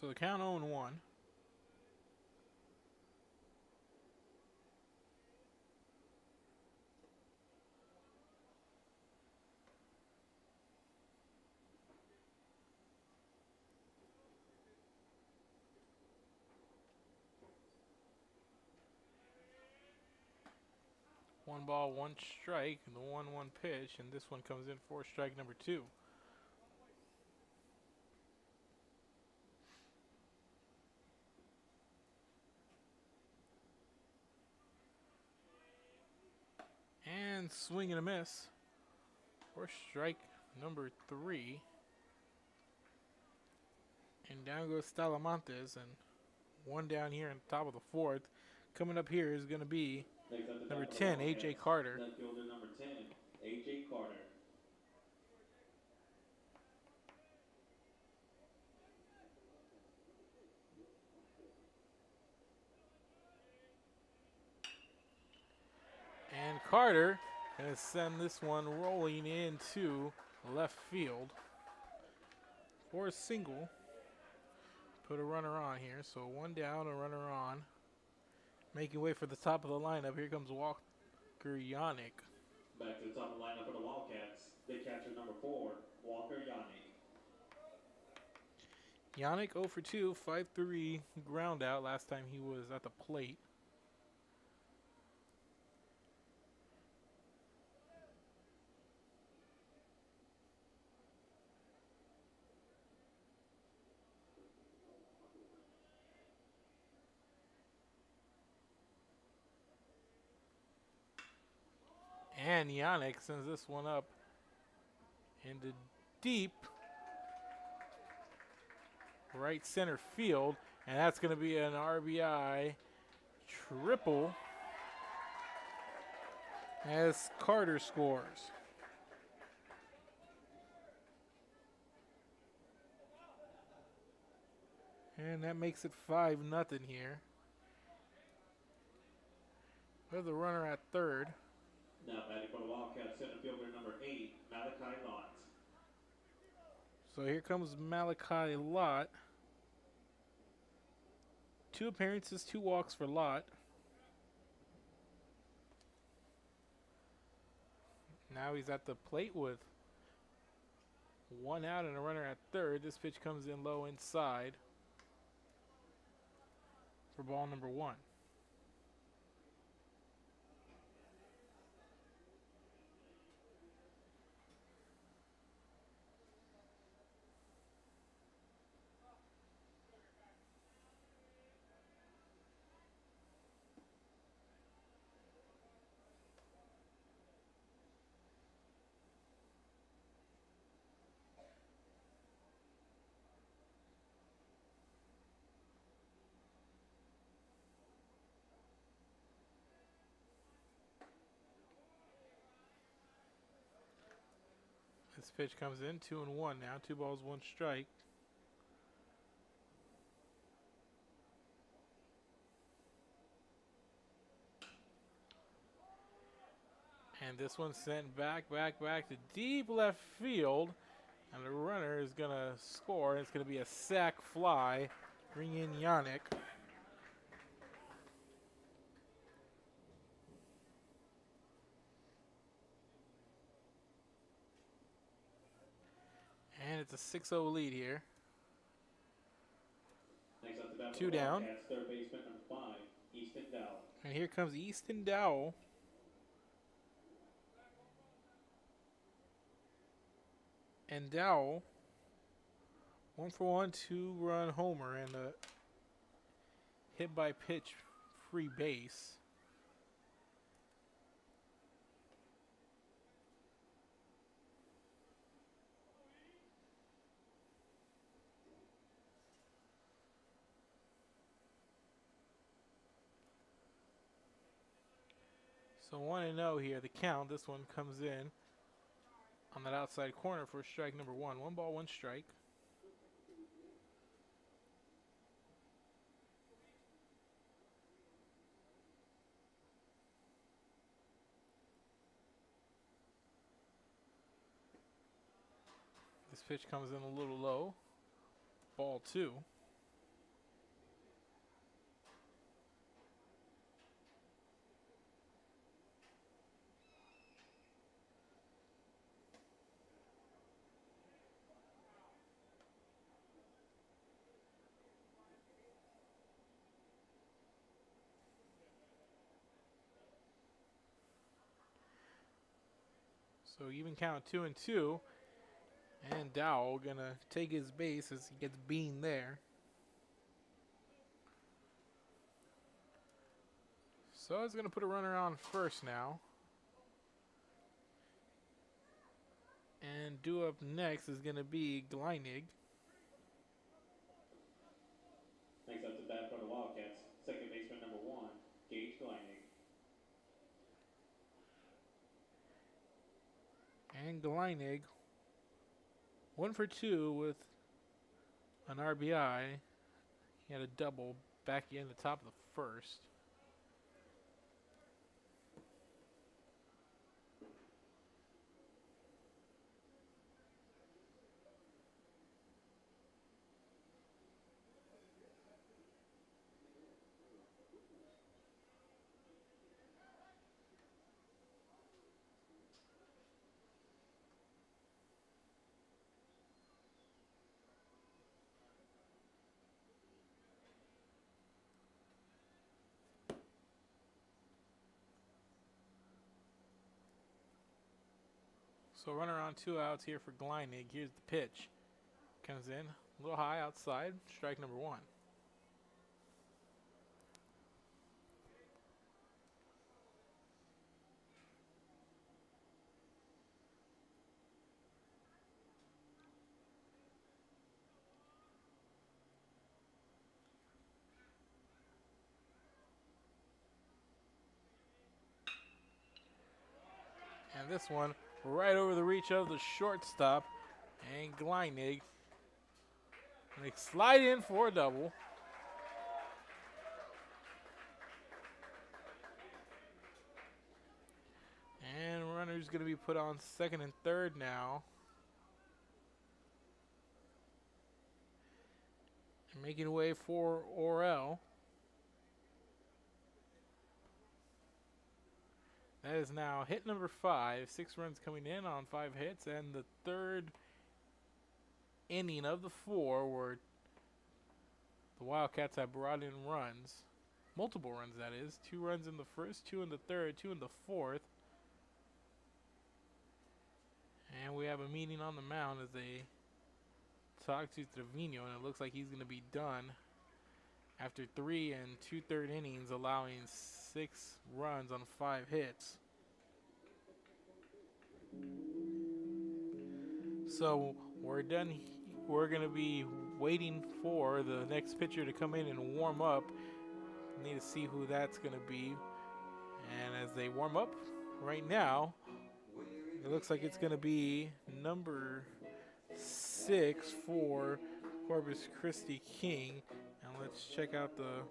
So the count 0-1. One ball, one strike, and the 1-1 pitch, and this one comes in for strike number 2. And swing and a miss for strike number 3. And down goes Talamantes, and one down here on top of the fourth. Coming up here is going to be number 10, A.J. Carter. Left fielder number 10, A.J. Carter. And Carter going to send this one rolling into left field for a single. Put a runner on here, so one down, a runner on. Making way for the top of the lineup. Here comes Walker Yannick. Back to the top of the lineup for the Wildcats. They capture number 4, Walker Yannick. Yannick 0 for 2, 5-3 ground out last time he was at the plate. And Yannick sends this one up into deep right center field. And that's going to be an RBI triple as Carter scores. And that makes it 5-0 here. We have the runner at third. Now batting for the Wildcats, center fielder number 8, Malachi Lott. So here comes Malachi Lott. 2 appearances, 2 walks for Lott. Now he's at the plate with 1 out and a runner at third. This pitch comes in low inside for ball number 1. This pitch comes in, 2-1 now. 2 balls, 1 strike. And this one's sent back to deep left field. And the runner is going to score. It's going to be a sac fly. Bring in Yannick. And it's a 6-0 lead here. Next up to bat 2 down. third baseman number 5, Easton Dowell. And here comes Easton Dowell. And Dowell, 1-for-1, 2-run homer and a hit by pitch free base. So 1-0 here, the count. This one comes in on that outside corner for strike number 1. 1 ball, 1 strike. This pitch comes in a little low. Ball 2. So even count 2-2, and Dowell gonna take his base as he gets Bean there. So it's gonna put a runner on first now. And due up next is gonna be Gleinig. Next up to bat for the Wildcats, second baseman number 1, Gage Gleinig. And Gleinig, 1 for 2 with an RBI. He had a double back in the top of the first. So runner on 2 outs here for Gleinig. Here's the pitch. Comes in a little high outside. Strike number 1. And this one right over the reach of the shortstop. And Gleinig. And they slide in for a double. And runner's going to be put on second and third now. And making way for Orel. That is now hit number 5. 6 runs coming in on 5 hits. And the third inning of the 4 where the Wildcats have brought in runs. Multiple runs, that is. 2 runs in the first, 2 in the third, 2 in the fourth. And we have a meeting on the mound as they talk to Trevino, and it looks like he's going to be done after 3 2/3 innings, allowing 6 runs on 5 hits. So we're done. We're going to be waiting for the next pitcher to come in and warm up. Need to see who that's going to be. And as they warm up right now, It looks like it's going to be number 6 for Corpus Christi King. And let's check out the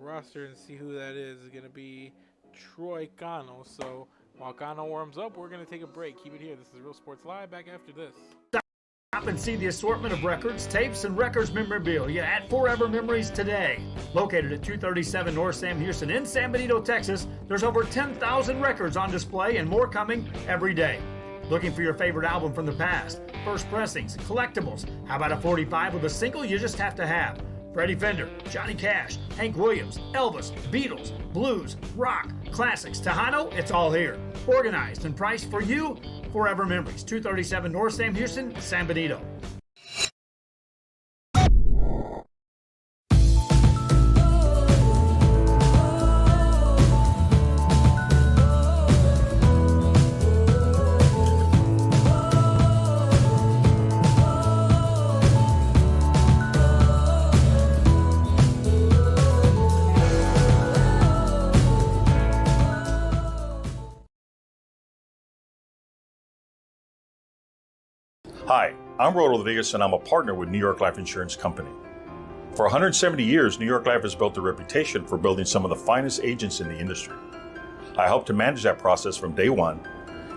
roster and see who that is. It's going to be Troy Cano. So while Cano warms up, we're going to take a break. Keep it here. This is Real Sports Live. Back after this. Stop and see the assortment of records, tapes, and records memorabilia at Forever Memories today. Located at 237 North Sam Houston in San Benito, Texas, there's over 10,000 records on display and more coming every day. Looking for your favorite album from the past, first pressings, collectibles. How about a 45 with a single you just have to have? Freddie Fender, Johnny Cash, Hank Williams, Elvis, Beatles, blues, rock, classics, Tejano, it's all here. Organized and priced for you. Forever Memories, 237 North Sam Houston, San Benito. Hi, I'm Rod Rodriguez, and I'm a partner with New York Life Insurance Company. For 170 years, New York Life has built a reputation for building some of the finest agents in the industry. I help to manage that process from day one.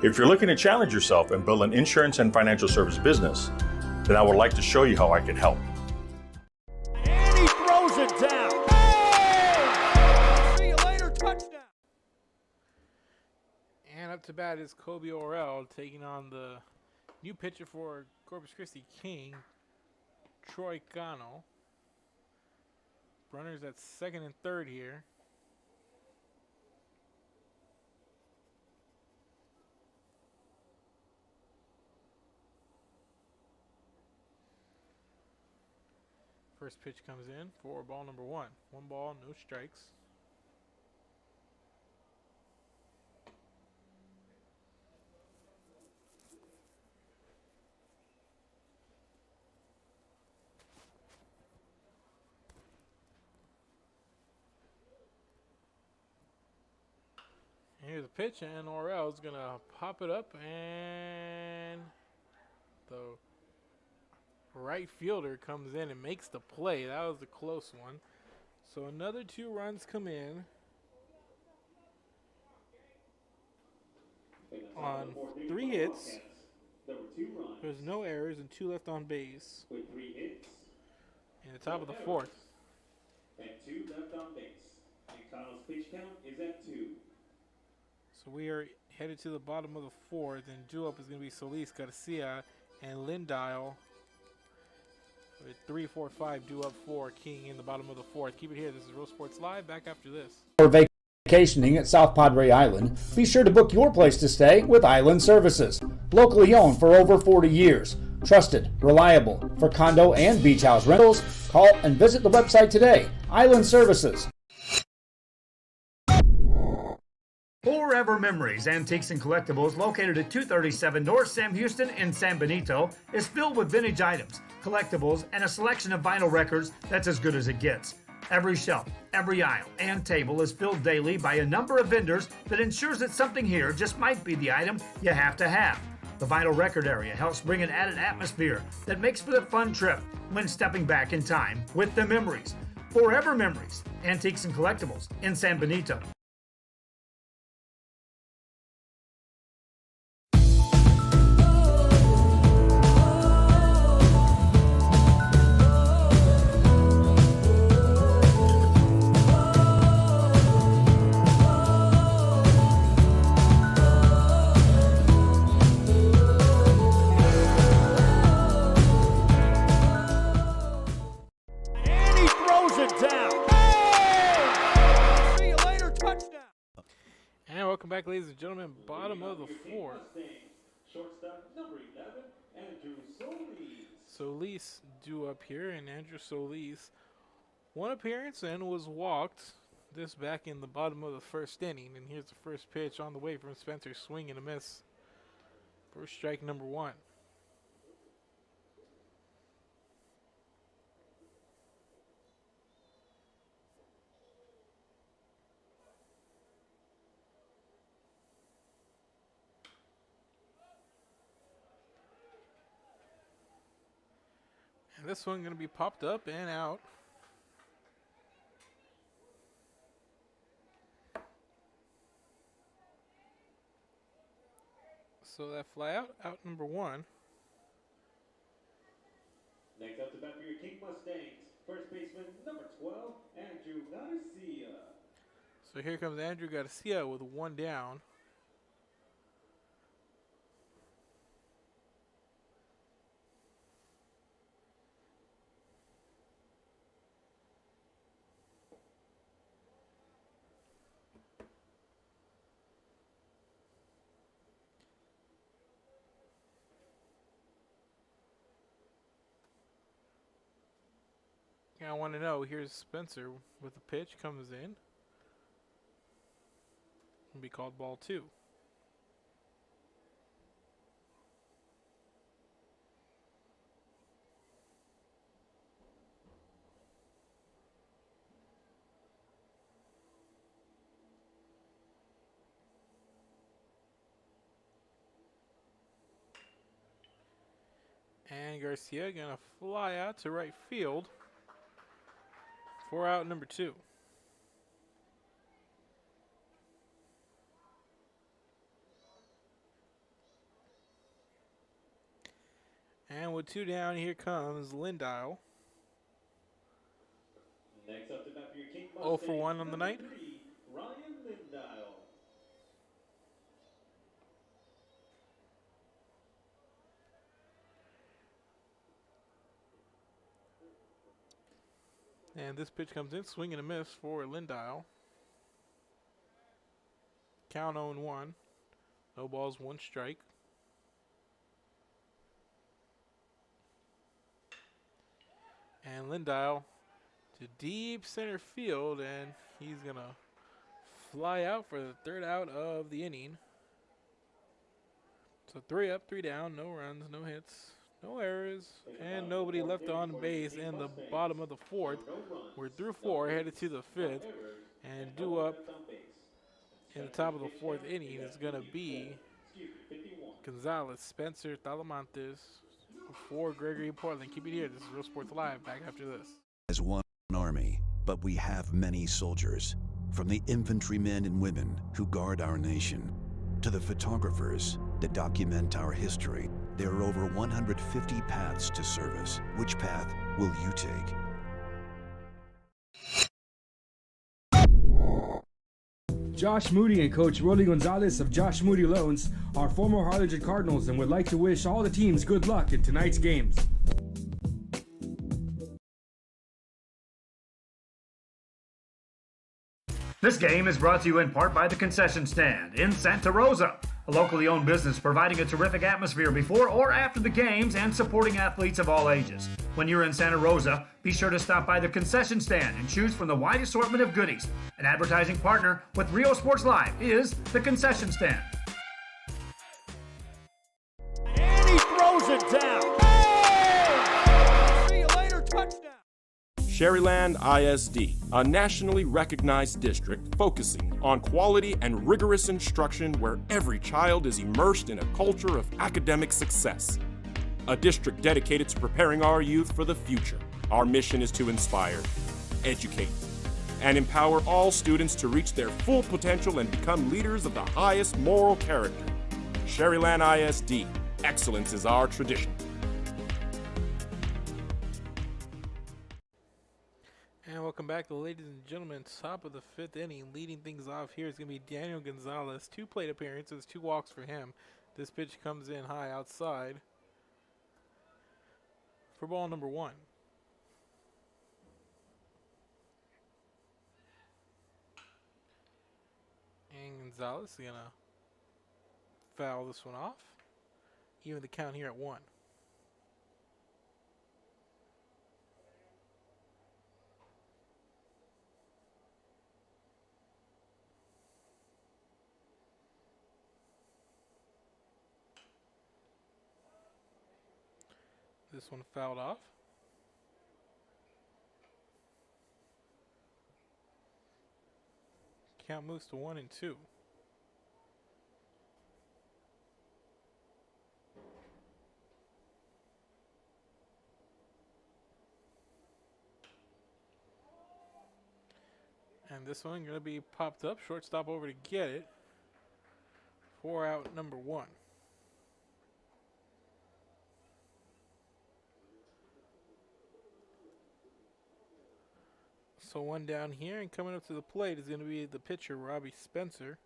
If you're looking to challenge yourself and build an insurance and financial service business, then I would like to show you how I can help. And he throws it down. Hey! See you later, touchdown. And up to bat is Kobe Orell taking on the new pitcher for Corpus Christi King, Troy Cano. Runners at second and third here. First pitch comes in for ball number 1. 1 ball, no strikes. Here's a pitch, and Orell's going to pop it up, and the right fielder comes in and makes the play. That was a close one. So another 2 runs come in on 3 hits. There's no errors and 2 left on base. With 3 hits. In the top of the 4th. And 2 left on base. And Cano's pitch count is at 2. So we are headed to the bottom of the 4th, and due up is going to be Solis, Garcia, and Lindial. With 3, 4, 5 due up for King in the bottom of the 4th. Keep it here. This is Real Sports Live. Back after this. For vacationing at South Padre Island, be sure to book your place to stay with Island Services. Locally owned for over 40 years. Trusted, reliable for condo and beach house rentals. Call and visit the website today. Island Services. Forever Memories, Antiques and Collectibles, located at 237 North Sam Houston in San Benito, is filled with vintage items, collectibles, and a selection of vinyl records that's as good as it gets. Every shelf, every aisle, and table is filled daily by a number of vendors that ensures that something here just might be the item you have to have. The vinyl record area helps bring an added atmosphere that makes for a fun trip when stepping back in time with the memories. Forever Memories, Antiques and Collectibles in San Benito. Back, ladies and gentlemen, bottom of the 4th. Shortstop number 11, Andrew Solis. Solis due up here, and Andrew Solis, 1 appearance and was walked. This back in the bottom of the 1st inning, and here's the first pitch on the way from Spencer, swing and a miss. First strike number 1. And this one going to be popped up and out. So that fly out number 1. Next up to bat for your King Mustangs, first baseman number 12, Andrew Garcia. So here comes Andrew Garcia with 1 down. I want to know, here's Spencer with the pitch, comes in. Will be called ball 2. And Garcia gonna fly out to right field for out number 2. And with 2 down, here comes Lindile. Next up to bat for your King 0 for 1 on the night. 3, Ryan Lindile. And this pitch comes in, swing and a miss for Lindile. Count 0-1. No balls, 1 strike. And Lindile to deep center field, and he's going to fly out for the 3rd out of the inning. So 3 up, 3 down, no runs, no hits, no errors, and nobody left on base in the bottom of the 4th. We're through 4, headed to the 5th, and due up in the top of the 4th inning is going to be Gonzalez, Spencer, Talamantes for Gregory-Portland. Keep it here. This is Real Sports Live. Back after this. As one army, but we have many soldiers. From the infantrymen and women who guard our nation, to the photographers that document our history, there are over 150 paths to service. Which path will you take? Josh Moody and Coach Robbie Gonzalez of Josh Moody Loans are former Harlingen Cardinals and would like to wish all the teams good luck in tonight's games. This game is brought to you in part by the Concession Stand in Santa Rosa, a locally owned business providing a terrific atmosphere before or after the games and supporting athletes of all ages. When you're in Santa Rosa, be sure to stop by the Concession Stand and choose from the wide assortment of goodies. An advertising partner with Rio Sports Live is the Concession Stand. And he throws it down. Oh! See you later, touchdown. Sherryland ISD, a nationally recognized district focusing on quality and rigorous instruction where every child is immersed in a culture of academic success. A district dedicated to preparing our youth for the future. Our mission is to inspire, educate, and empower all students to reach their full potential and become leaders of the highest moral character. Sherryland ISD, excellence is our tradition. And welcome back, ladies and gentlemen. Top of the 5th inning. Leading things off here is going to be Daniel Gonzalez. 2 plate appearances, 2 walks for him. This pitch comes in high outside for ball number 1. And Gonzalez is going to foul this one off. Even the count here at 1. This one fouled off. Count moves to 1-2. And this one going to be popped up. Shortstop over to get it. 4 out, number 1. So 1 down here, and coming up to the plate is going to be the pitcher, Robbie Spencer.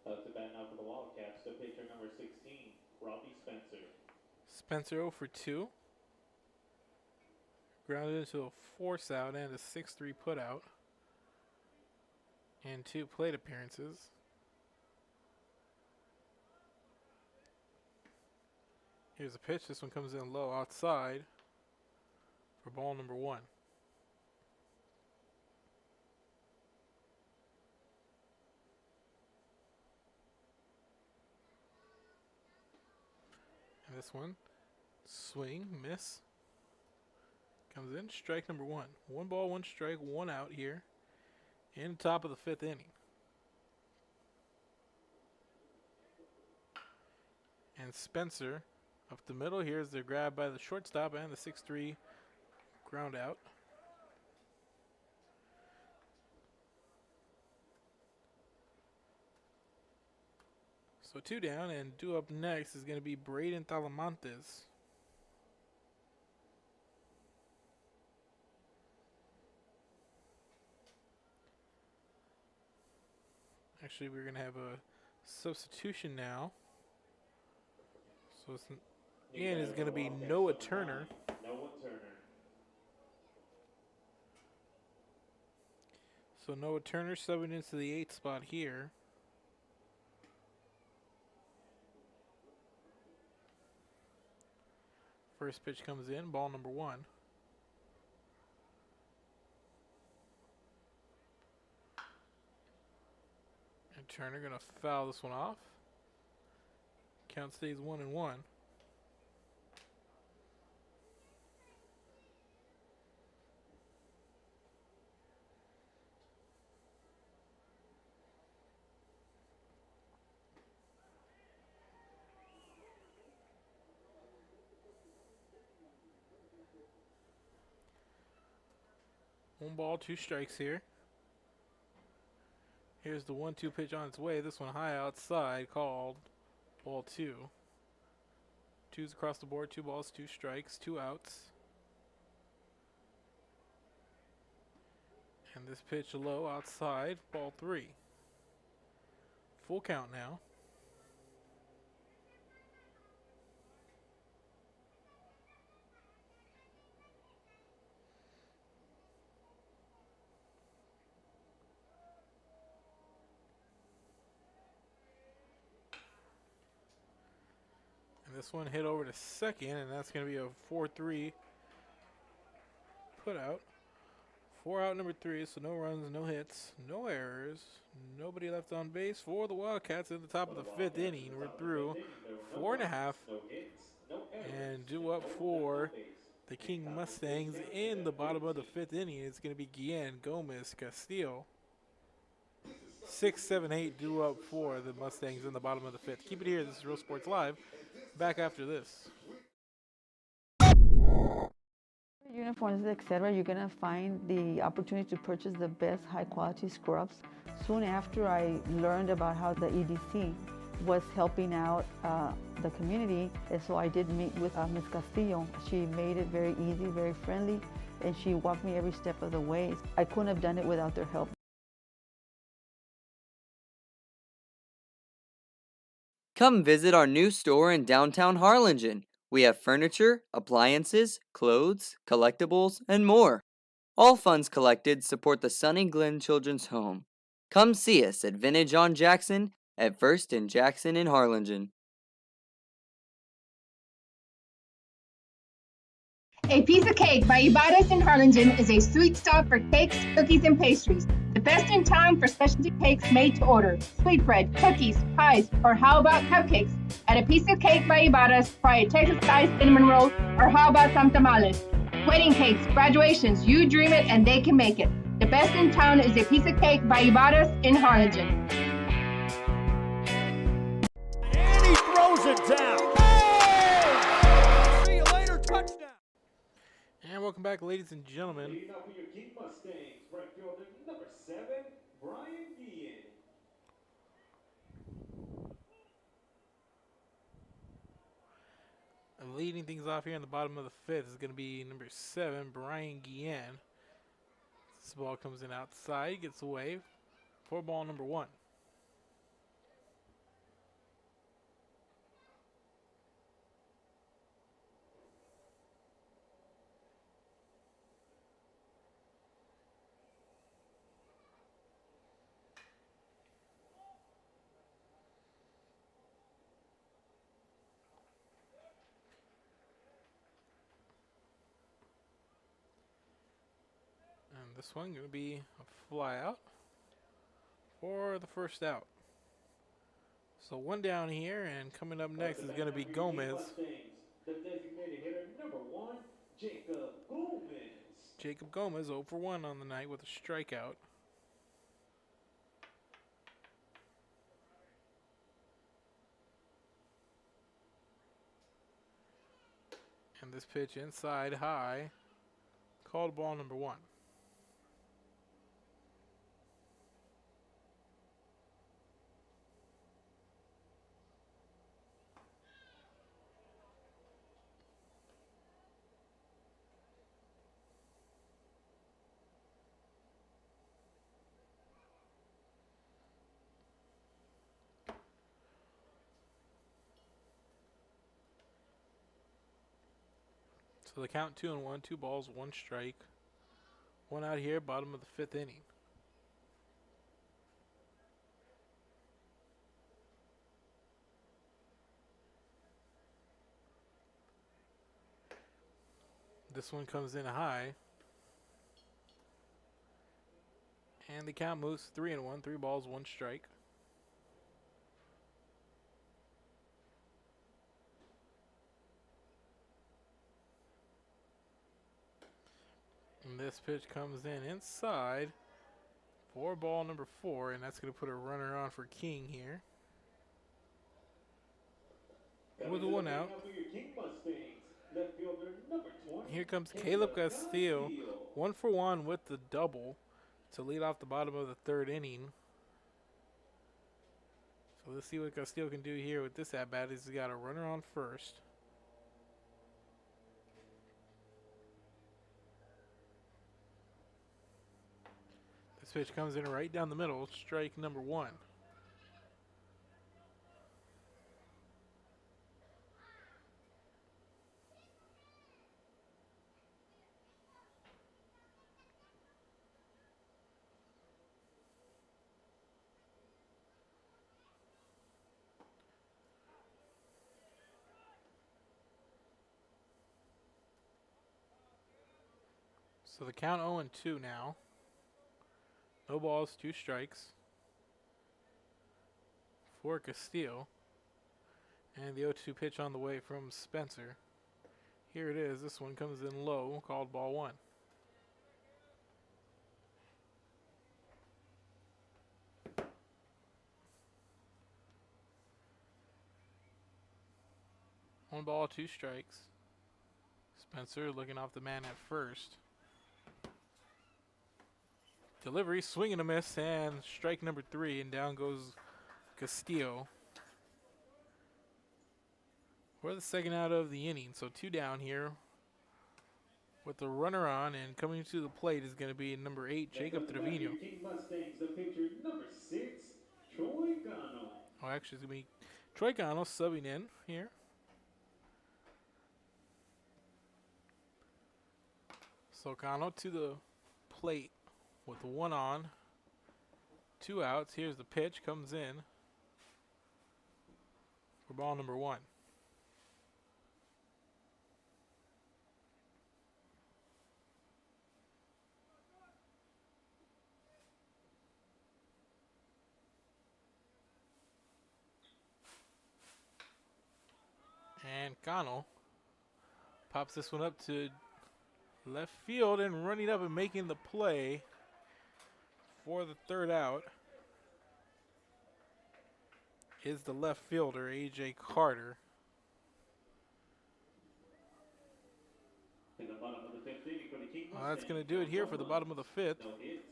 To bat now for the Wildcats, the pitcher number 16, Robbie Spencer. Spencer 0 for 2. Grounded into a force out and a 6-3 put out. And 2 plate appearances. Here's a pitch. This one comes in low outside for ball number 1. And this one, swing, miss. Comes in, strike number 1. 1 ball, 1 strike, 1 out here in the top of the 5th inning. And Spencer up the middle. Here's the grab by the shortstop and the 6-3 ground out. So 2 down, and due up next is going to be Braden Talamantes. Actually, we're going to have a substitution now. So it's in is going to be Noah Turner. Noah Turner. So Noah Turner subbing into the 8th spot here. First pitch comes in, ball number 1. And Turner going to foul this one off. Count stays 1-1. One ball, 2 strikes here. Here's the 1-2 pitch on its way. This one high outside, called ball 2. 2's across the board, 2 balls, 2 strikes, 2 outs. And this pitch low outside, ball 3. Full count now. This one hit over to second, and that's going to be a 4-3 put out. 4 out, number 3, so no runs, no hits, no errors, nobody left on base for the Wildcats at the top of the 5th inning. We're through 4.5, and due up for the King Mustangs in the bottom of the 5th inning. It's going to be Guillen, Gomez, Castillo. 6, 7, 8 due up for the Mustangs in the bottom of the 5th. Keep it here. This is Real Sports Live. Back after this. Uniforms, etc., you're going to find the opportunity to purchase the best high-quality scrubs. Soon after I learned about how the EDC was helping out the community, and so I did meet with Ms. Castillo. She made it very easy, very friendly, and she walked me every step of the way. I couldn't have done it without their help. Come visit our new store in downtown Harlingen. We have furniture, appliances, clothes, collectibles, and more. All funds collected support the Sunny Glen Children's Home. Come see us at Vintage on Jackson at 1st and Jackson in Harlingen. A Piece of Cake by Ibarras in Harlingen is a sweet stop for cakes, cookies, and pastries. The best in town for specialty cakes made to order. Sweetbread, cookies, pies, or how about cupcakes? At A Piece of Cake by Ibarras, try a Texas-style cinnamon roll, or how about some tamales? Wedding cakes, graduations, you dream it and they can make it. The best in town is A Piece of Cake by Ibarras in Harlingen. And he throws it down. Oh! See you later, touchdown. And welcome back, ladies and gentlemen. Leading up for your King Mustangs, right fielder number 7, Brian Guillen. And leading things off here in the bottom of the fifth is going to be number 7, Brian Guillen. This ball comes in outside, gets away for ball number 1. And this one going to be a fly out for the first out. So one down here, and coming up next is going to be Gomez. The designated hitter number 1, Jacob Gomez. Jacob Gomez 0 for 1 on the night with a strikeout. And this pitch inside high, called ball number 1. So the count 2-1, 2 balls, 1 strike. 1 out here, bottom of the 5th inning. This one comes in high. And the count moves 3-1, 3 balls, 1 strike. And this pitch comes in inside for ball number 4, and that's going to put a runner on for King here. With a 1 out. Here comes Caleb Castillo, 1 for 1 with the double to lead off the bottom of the 3rd inning. So let's see what Castillo can do here with this at-bat. He's got a runner on first. This pitch comes in right down the middle, strike number 1. So the count 0-2 now. No balls, 2 strikes for Castillo. And the 0-2 pitch on the way from Spencer. Here it is. This one comes in low, called ball 1. One ball, 2 strikes. Spencer looking off the man at first. Delivery, swing and a miss, and strike number 3, and down goes Castillo for the 2nd out of the inning. So 2 down here with the runner on, and coming to the plate is going to be number 8, Jacob Trevino. The pitcher number 6, Troy Cano. Oh, actually, it's going to be Troy Cano subbing in here. So Cano to the plate with the 1 on, 2 outs. Here's the pitch, comes in for ball number 1. And Cano pops this one up to left field, and running up and making the play for the 3rd out is the left fielder, A.J. Carter. In the bottom of the fifth inning for the King Well, that's going to do it here for the bottom of the fifth. No hits,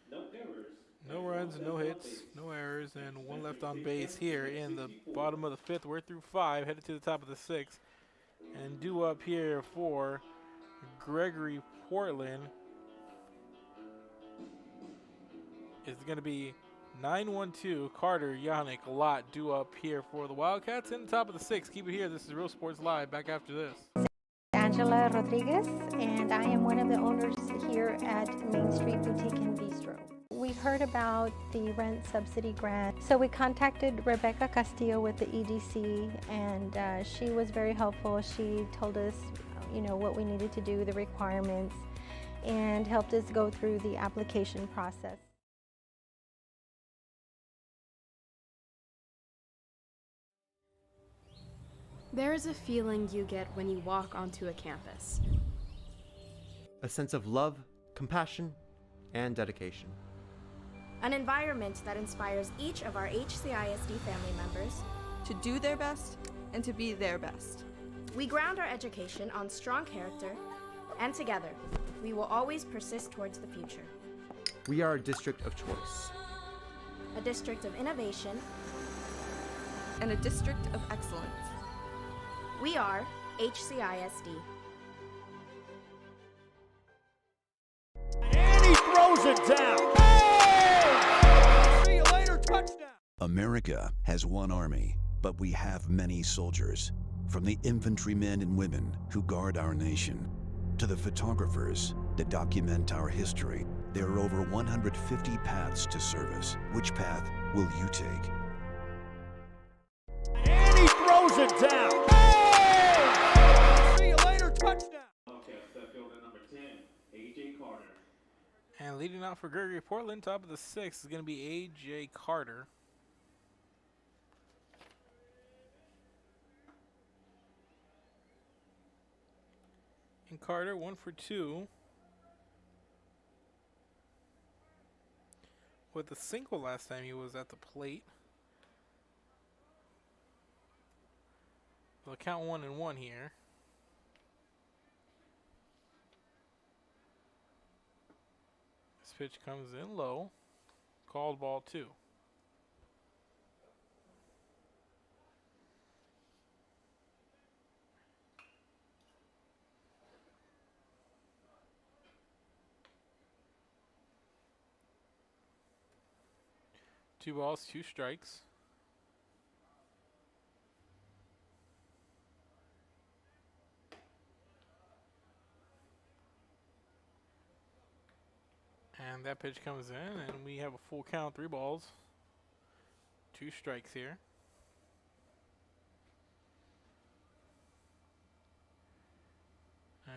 no errors. No runs, no hits, no errors, and one left on base here in the bottom of the fifth. We're through 5, headed to the top of the 6th. And due up here for Gregory-Portland is going to be 912 Carter Yannick Lott due up here for the Wildcats in the top of the 6th. Keep it here. This is Real Sports Live. Back after this. Angela Rodriguez, and I am one of the owners here at Main Street Boutique and Bistro. We heard about the rent subsidy grant, so we contacted Rebecca Castillo with the EDC, and she was very helpful. She told us, what we needed to do, the requirements, and helped us go through the application process. There is a feeling you get when you walk onto a campus. A sense of love, compassion, and dedication. An environment that inspires each of our HCISD family members to do their best and to be their best. We ground our education on strong character, and together, we will always persist towards the future. We are a district of choice. A district of innovation. And a district of excellence. We are HCISD. And he throws it down. Hey! See you later, touchdown. America has one army, but we have many soldiers. From the infantrymen and women who guard our nation, to the photographers that document our history, there are over 150 paths to service. Which path will you take? And he throws it down. Hey! See you later, touchdown. Wildcats, that fielder number 10, A.J. Carter. And leading out for Gregory-Portland, top of the 6th, is going to be A.J. Carter. And Carter, 1 for 2. With a single last time he was at the plate. They'll count 1-1 here. This pitch comes in low. Called ball 2. Two balls, 2 strikes. And that pitch comes in, and we have a full count, 3 balls, 2 strikes here.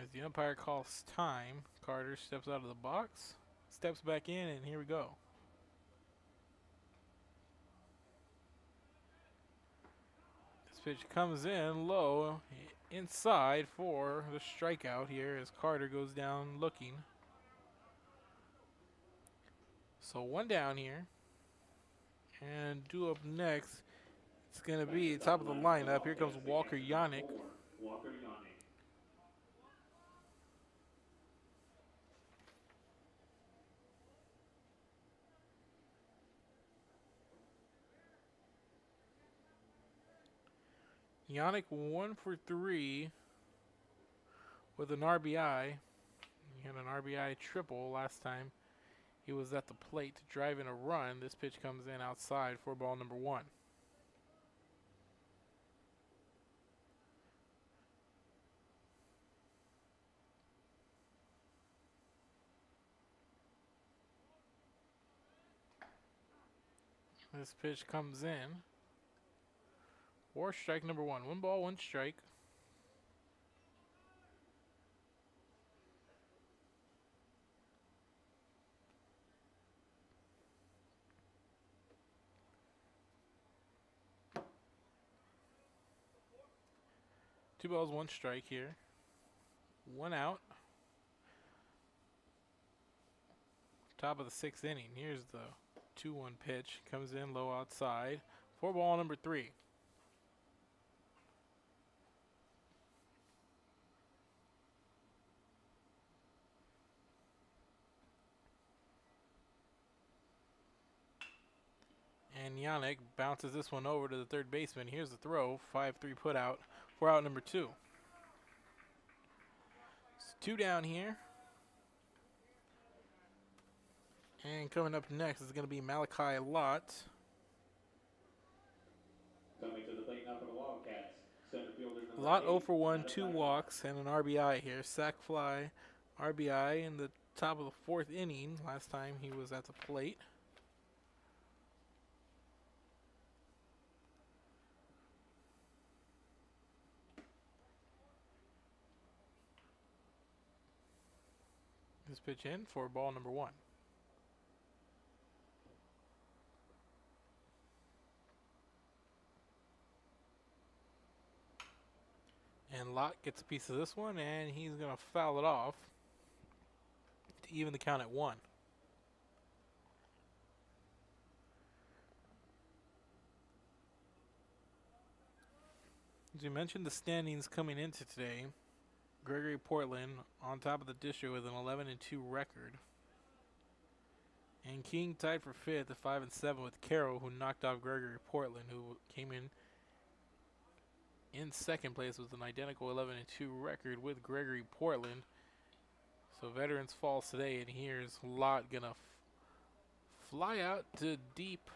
As the umpire calls time, Carter steps out of the box, steps back in, and here we go. This pitch comes in low, inside for the strikeout here as Carter goes down looking. So 1 down here. And due up next, it's going to be top of the lineup. Here comes Walker Yannick. Walker Yannick. Yannick 1 for 3 with an RBI. He had an RBI triple last time he was at the plate to drive in a run. This pitch comes in outside for ball number 1. This pitch comes in for strike number 1. 1 ball, 1 strike. Two balls, 1 strike here. 1 out. Top of the 6th inning. Here's the 2-1 pitch. Comes in low outside. For ball number 3. And Yannick bounces this one over to the third baseman. Here's the throw. 5-3 put out for out number 2. It's 2 down here. And coming up next is going to be Malachi Lott. Coming to the plate now for the Wildcats. Center fielder number Lott 8, 0 for 1, Malachi 2 walks, and an RBI here. Sac fly, RBI in the top of the 4th inning. Last time he was at the plate. This pitch in for ball number 1. And Lott gets a piece of this one, and he's going to foul it off to even the count at 1. As we mentioned, the standings coming into today, Gregory-Portland on top of the district with an 11-2 record. And King tied for 5th at 5-7 with Carroll, who knocked off Gregory-Portland, who came in second place with an identical 11-2 record with Gregory-Portland. So veterans falls today, and here's Lott gonna fly out to deep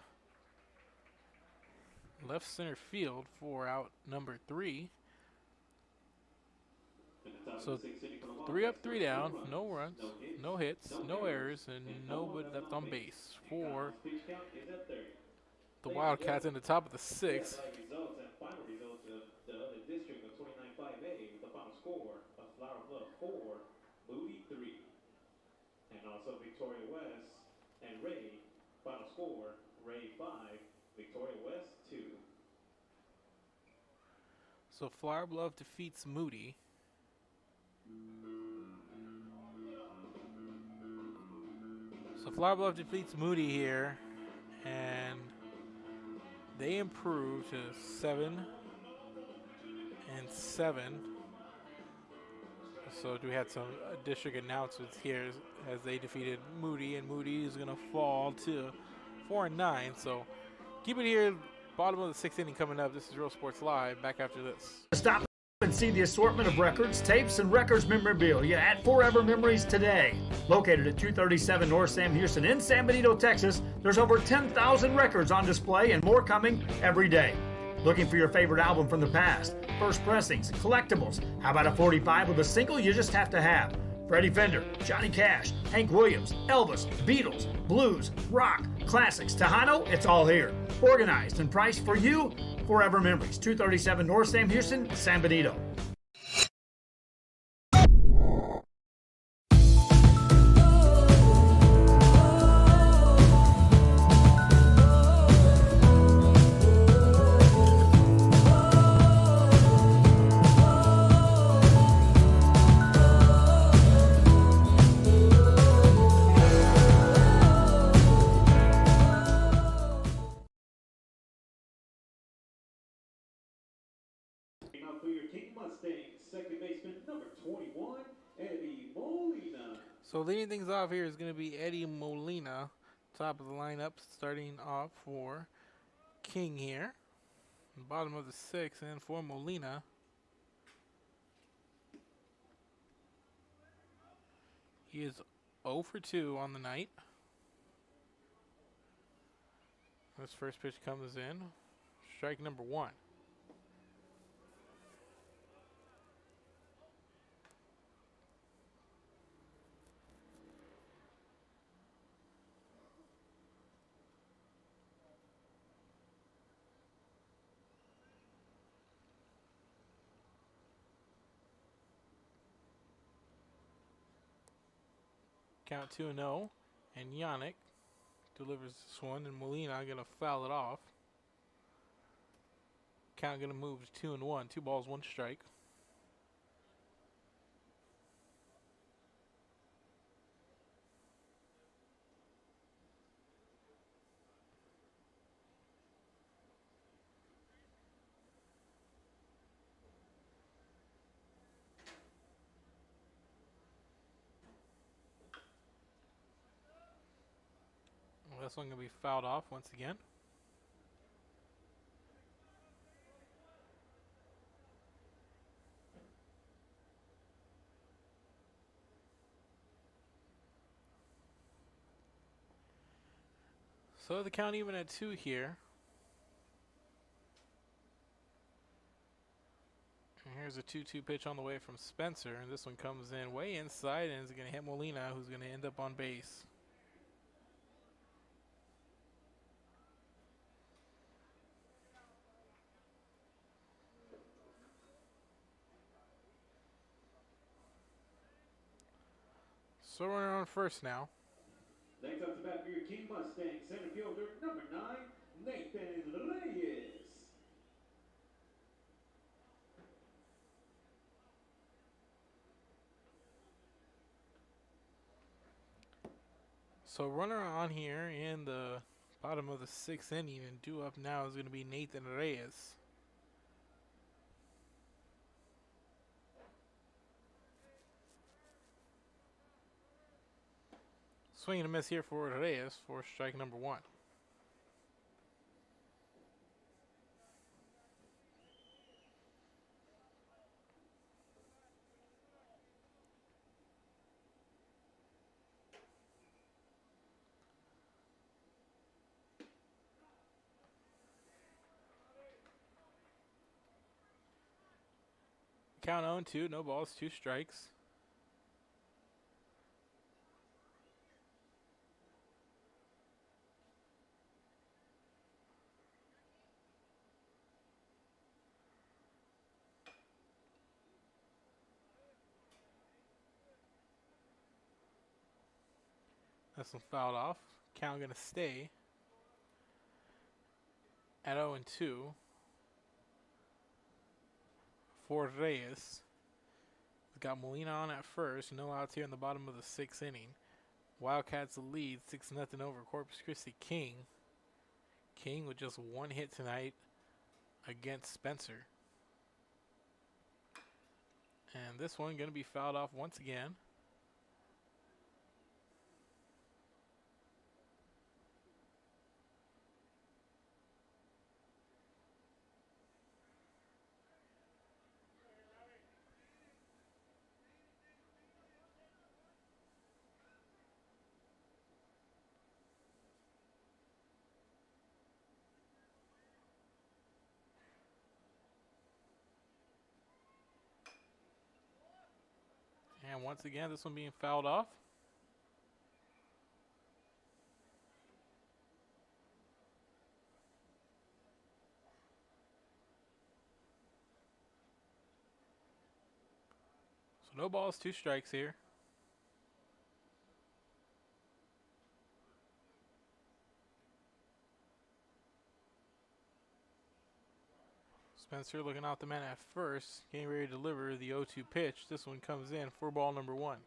left center field for out number 3. So 3 up, 3 down, no runs, no hits, no errors, and nobody left on base for the Wildcats in the top of the 6th. The other district of 29-5A with the final score of Flower Bluff 4, Moody 3. And also Victoria West and Ray, final score, Ray 5, Victoria West 2. So Flower Bluff defeats Moody. So Flower Bluff defeats Moody here, and they improve to 7-7. So we had some district announcements here as they defeated Moody, and Moody is going to fall to 4-9. So keep it here. Bottom of the 6th inning coming up. This is Real Sports Live. Back after this. Stop and see the assortment of records, tapes, and records memorabilia at Forever Memories today. Located at 237 North Sam Houston in San Benito, Texas, there's over 10,000 records on display and more coming every day. Looking for your favorite album from the past, first pressings, collectibles. How about a 45 with a single you just have to have? Freddie Fender, Johnny Cash, Hank Williams, Elvis, Beatles, blues, rock, classics, Tejano, it's all here. Organized and priced for you. Forever Memories, 237 North Sam Houston, San Benito. Second baseman number 21, Eddie Molina. So leading things off here is going to be Eddie Molina, top of the lineup, starting off for King here. Bottom of the 6th, and for Molina, he is 0 for 2 on the night. This first pitch comes in. Strike number 1. Count 2-0, and Yannick delivers this one, and Molina gonna foul it off. Count gonna move to 2-1, 2 balls, 1 strike. This one going to be fouled off once again. So the count even at 2 here. And here's a 2-2 pitch on the way from Spencer, and this one comes in way inside and is going to hit Molina, who's going to end up on base. So runner on first now. Next up to bat for your King Mustang, center fielder, number 9, Nathan Reyes. So runner on here in the bottom of the 6th inning, and due up now is going to be Nathan Reyes. Swing and a miss here for Reyes for strike number 1. Count 0-2, no balls, 2 strikes. This one fouled off. Count going to stay at 0-2 for Reyes. We've got Molina on at first. No outs here in the bottom of the 6th inning. Wildcats lead 6-0 over Corpus Christi King. King with just 1 hit tonight against Spencer. And this one going to be fouled off once again. And once again, this one being fouled off. So no balls, 2 strikes here. Spencer looking out the man at first, getting ready to deliver the 0-2 pitch. This one comes in for ball number 1.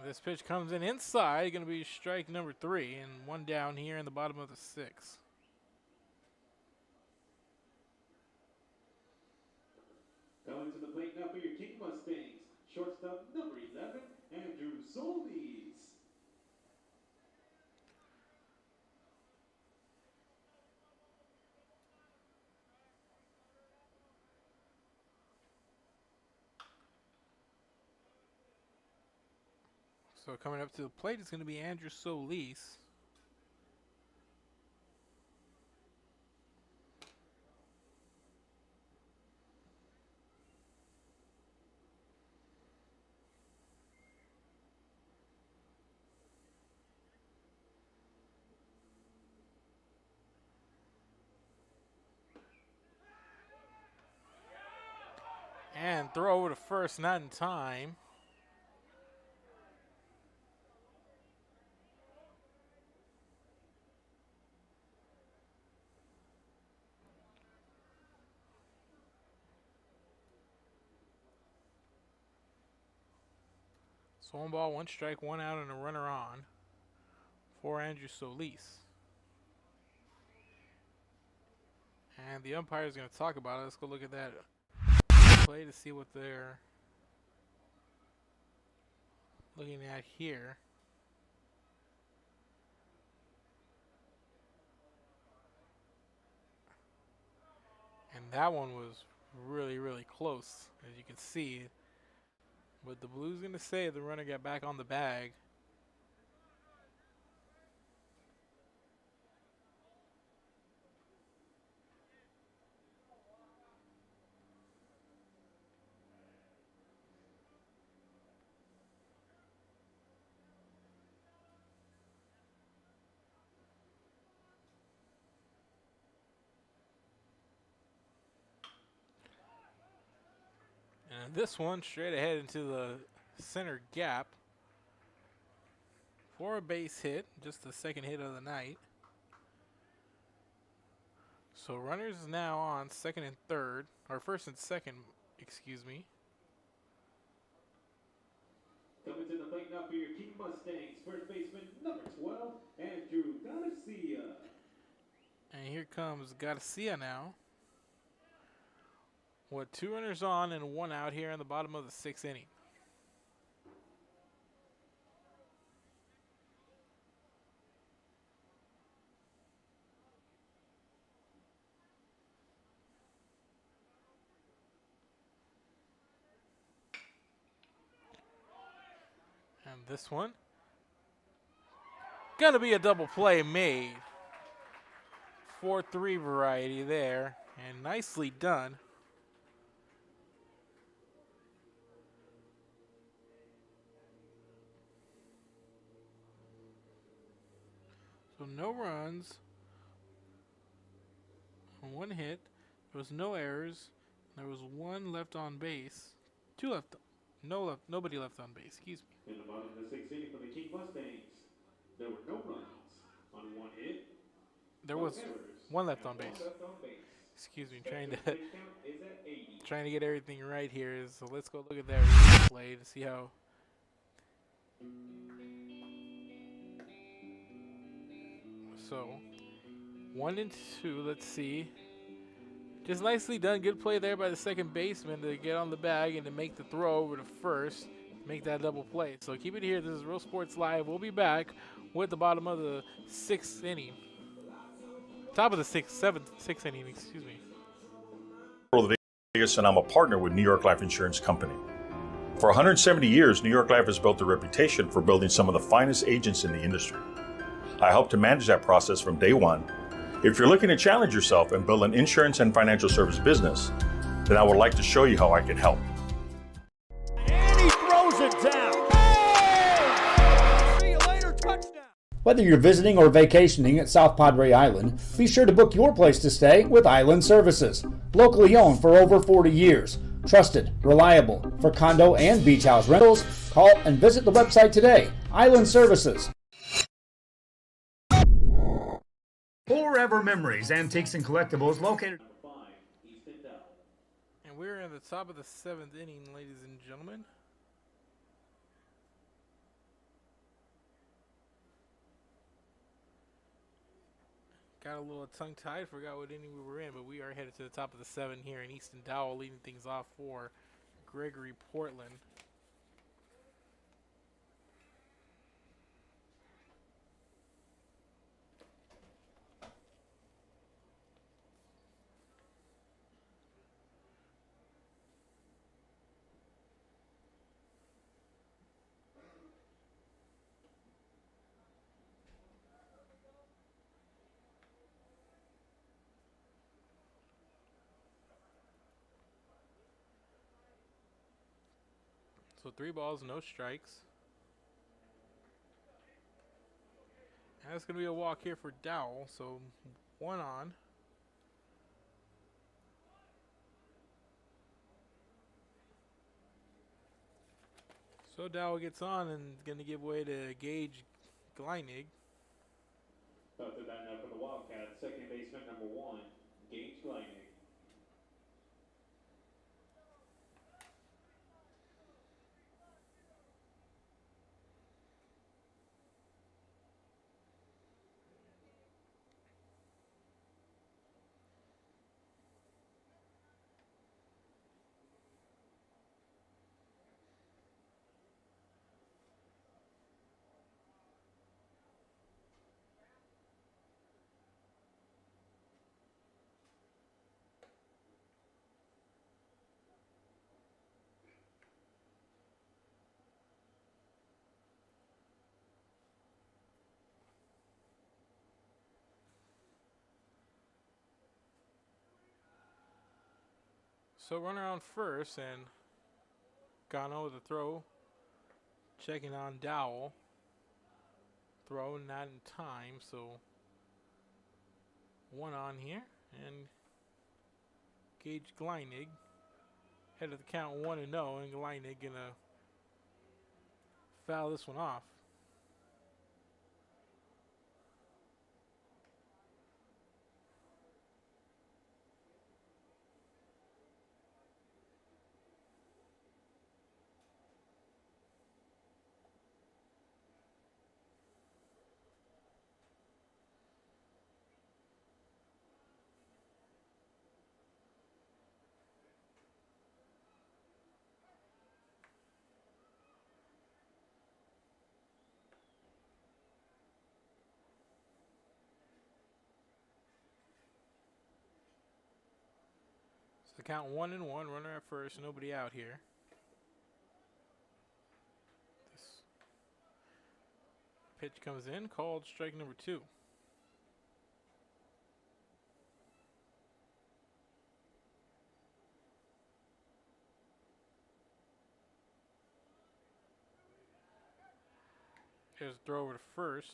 This pitch comes in inside, going to be strike number 3, and 1 down here in the bottom of the 6th. Coming to the plate now for your King Mustangs, shortstop number 11, Andrew Solis. So coming up to the plate is going to be Andrew Solis. And throw over to first, not in time. So 1 ball, 1 strike, 1 out, and a runner on for Andrew Solis. And the umpire is going to talk about it. Let's go look at that play to see what they're looking at here. That one was really, really close, as you can see. But the Blues going to say the runner got back on the bag. And this one straight ahead into the center gap for a base hit, just the second hit of the night. So runners now on second and third, or first and second, excuse me. Coming to the plate now for your King Mustangs, first baseman number 12, Andrew Garcia. And here comes Garcia now. With 2 runners on and 1 out here in the bottom of the 6th inning. And this one, gonna be a double play made. 4-3 variety there, and nicely done. So no runs, 1 hit, there was no errors, there was 1 left on base, 2 left, nobody left on base, excuse me. In the bottom of the 6th inning for the King Mustangs, there were no runs on 1 hit. There was 1 left on base. Excuse me, trying to get everything right here. So let's go look at that replay to see how. So 1 and 2, let's see. Just nicely done. Good play there by the second baseman to get on the bag and to make the throw over to first. Make that double play. So keep it here. This is Real Sports Live. We'll be back with the bottom of the 6th inning. Top of the 6th inning, excuse me. Vegas, and I'm a partner with New York Life Insurance Company. For 170 years, New York Life has built a reputation for building some of the finest agents in the industry. I help to manage that process from day one. If you're looking to challenge yourself and build an insurance and financial service business, then I would like to show you how I can help. And he throws it down. Hey! See you later, touchdown. Whether you're visiting or vacationing at South Padre Island, be sure to book your place to stay with Island Services. Locally owned for over 40 years. Trusted, reliable for condo and beach house rentals. Call and visit the website today. Island Services. Forever Memories, Antiques and Collectibles, located. And we're in the top of the 7th inning, ladies and gentlemen. Got a little tongue-tied, forgot what inning we were in, but we are headed to the top of the 7 here in Easton Dowell, leading things off for Gregory-Portland. So 3 balls, no strikes. And that's going to be a walk here for Dowell. So 1 on. So Dowell gets on and going to give way to Gage Gleinig. Up to that now for the Wildcats, second baseman number 1, Gage Gleinig. So runner on first, and Gano with a throw. Checking on Dowell. Throw not in time, so one on here. And Gage Gleinig head of the count 1-0, and Gleinig gonna foul this one off. So the count 1-1, runner at first, nobody out here. This pitch comes in, called strike number 2. Here's a throw over to first.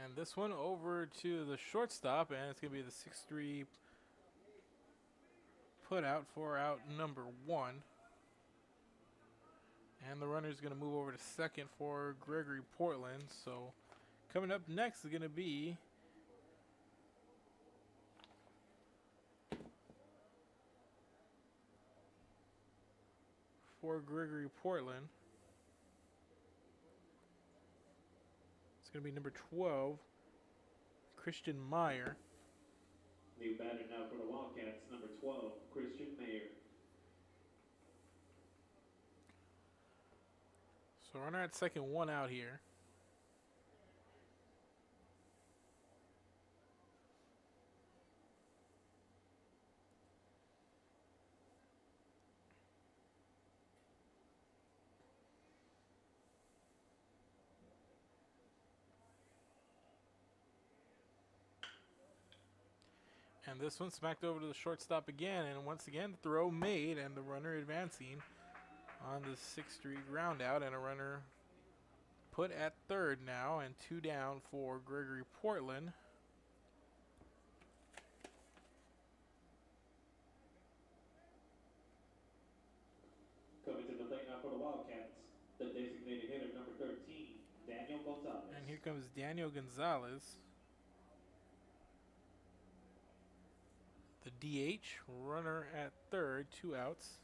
And this one over to the shortstop, and it's going to be the 6-3 put out for out number 1. And the runner is going to move over to second for Gregory-Portland. So coming up next is going to be for Gregory-Portland. It's going to be number 12, Christian Meyer. New batter now for the Wildcats, number 12, Christian Meyer. So runner at second, one out here. And this one smacked over to the shortstop again, and once again the throw made, and the runner advancing on the 6-3 ground out, and a runner put at third now, and 2 down for Gregory-Portland. Coming to the plate now for the Wildcats, the designated hitter, number 13, Daniel Gonzalez. And here comes Daniel Gonzalez, the DH, runner at third, 2 outs.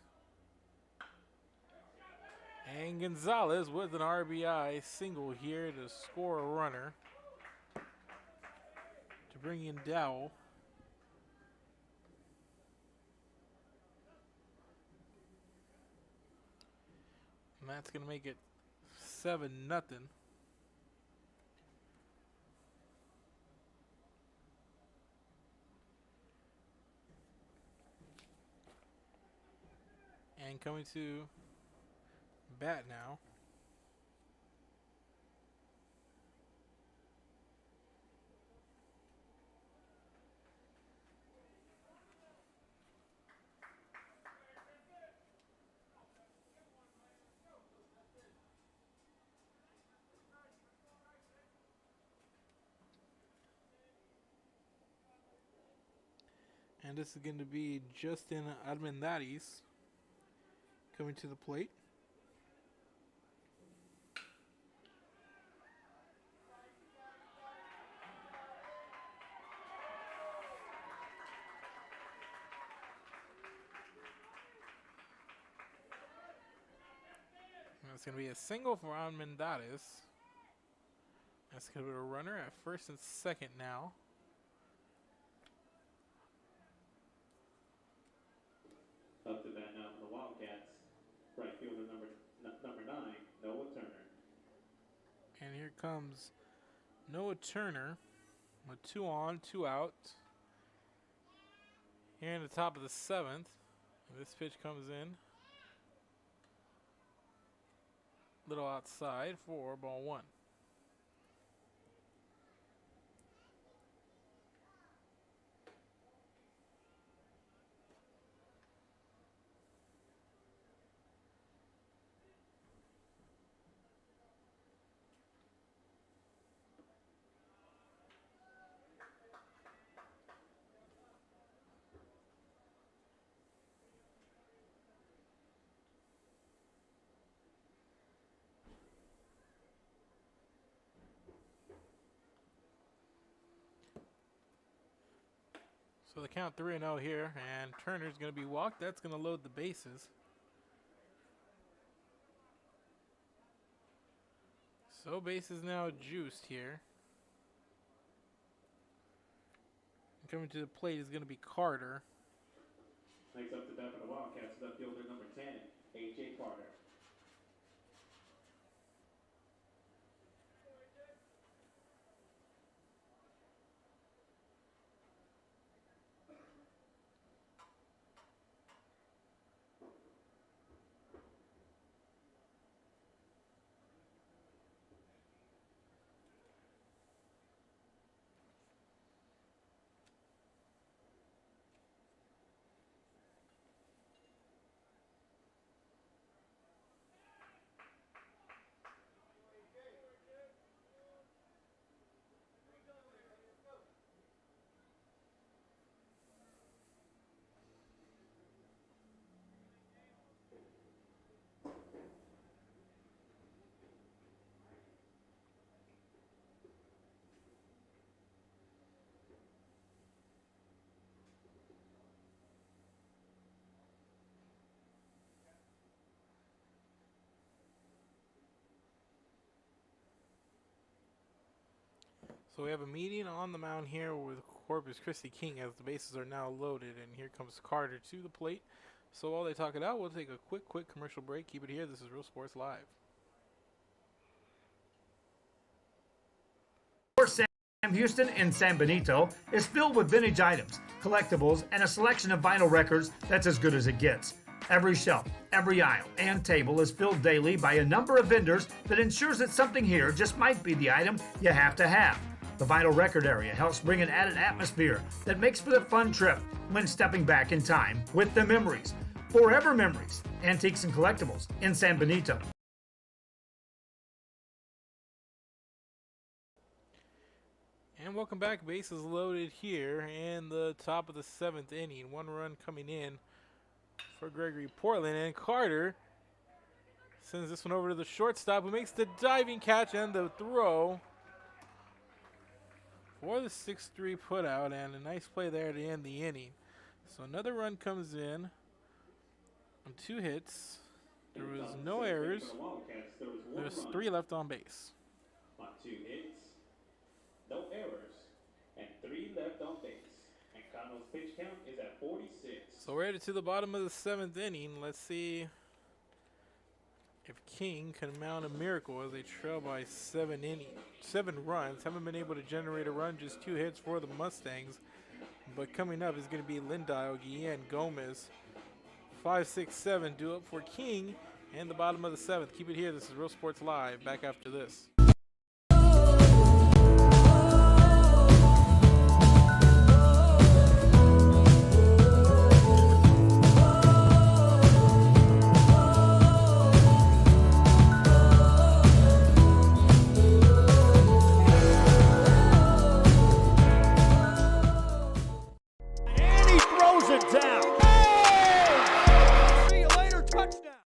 And Gonzalez with an RBI single here to score a runner to bring in Dowell. And that's going to make it 7-0. And coming to bat now. And this is going to be Justin Armendariz coming to the plate. It's going to be a single for Armendariz. That's going to be a runner at first and second now. Up to bat now for the Wildcats, right fielder number 9, Noah Turner. And here comes Noah Turner with 2 on, 2 out. Here in the top of the 7th. This pitch comes in. Little outside for ball one. So the count 3-0 here, and Turner's going to be walked. That's going to load the bases. So bases now juiced here. Coming to the plate is going to be Carter. Next up to bat for the Wildcats is left fielder number 10, A.J. Carter. So we have a meeting on the mound here with Corpus Christi King as the bases are now loaded, and here comes Carter to the plate. So while they talk it out, we'll take a quick commercial break. Keep it here. This is Real Sports Live. Sam Houston in San Benito is filled with vintage items, collectibles, and a selection of vinyl records that's as good as it gets. Every shelf, every aisle, and table is filled daily by a number of vendors that ensures that something here just might be the item you have to have. The vinyl record area helps bring an added atmosphere that makes for the fun trip when stepping back in time with the memories. Forever Memories, Antiques and Collectibles in San Benito. And welcome back. Bases loaded here in the top of the 7th inning. 1 run coming in for Gregory-Portland, and Carter sends this one over to the shortstop, who makes the diving catch and the throw for the 6-3 putout, and a nice play there to end the inning. So another run comes in on 2 hits. There was no errors. There's 3 left on base. On 2 hits, no errors, and 3 left on base. And Cardinals' pitch count is at 46. So we're headed to the bottom of the 7th inning. Let's see if King can mount a miracle as they trail by 7 runs. Haven't been able to generate a run, just 2 hits for the Mustangs. But coming up is going to be Lindile, Guillen, Gomez. 5, 6, 7 due up for King and the bottom of the 7th. Keep it here. This is Real Sports Live. Back after this.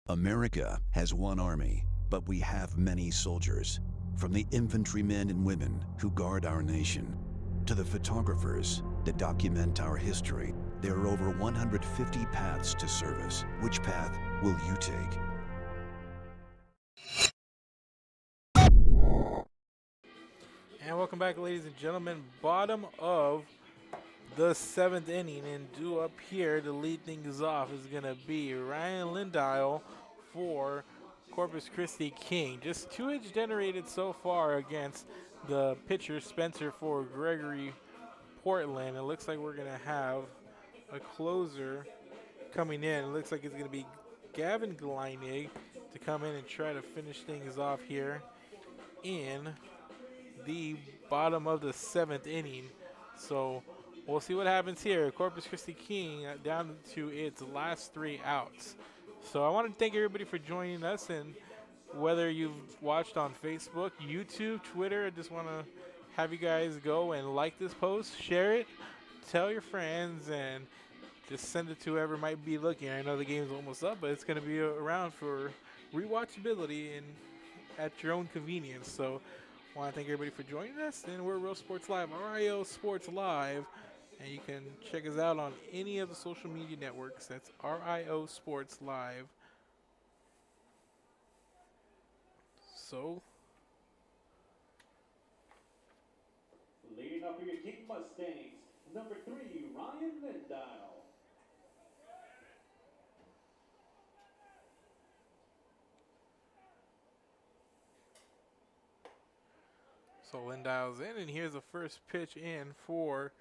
America has one army, but we have many soldiers. From the infantrymen and women who guard our nation, to the photographers that document our history, there are over 150 paths to service. Which path will you take? And welcome back, ladies and gentlemen. Bottom of the 7th inning, and due up here to lead things off is going to be Ryan Lindile for Corpus Christi King. Just 2 hits generated so far against the pitcher Spencer for Gregory-Portland. It looks like we're going to have a closer coming in. It looks like it's going to be Gavin Gleinig to come in and try to finish things off here in the bottom of the 7th inning. So we'll see what happens here. Corpus Christi King down to its last 3 outs. So I want to thank everybody for joining us, and whether you've watched on Facebook, YouTube, Twitter, I just want to have you guys go and like this post, share it, tell your friends, and just send it to whoever might be looking. I know the game's almost up, but it's going to be around for rewatchability and at your own convenience. So I want to thank everybody for joining us, and we're Real Sports Live, RIO Sports Live, and you can check us out on any of the social media networks. That's RIO Sports Live. So, leading up for your King Mustangs, number 3, Ryan Lindile. Lindile's in, and here's the first pitch in for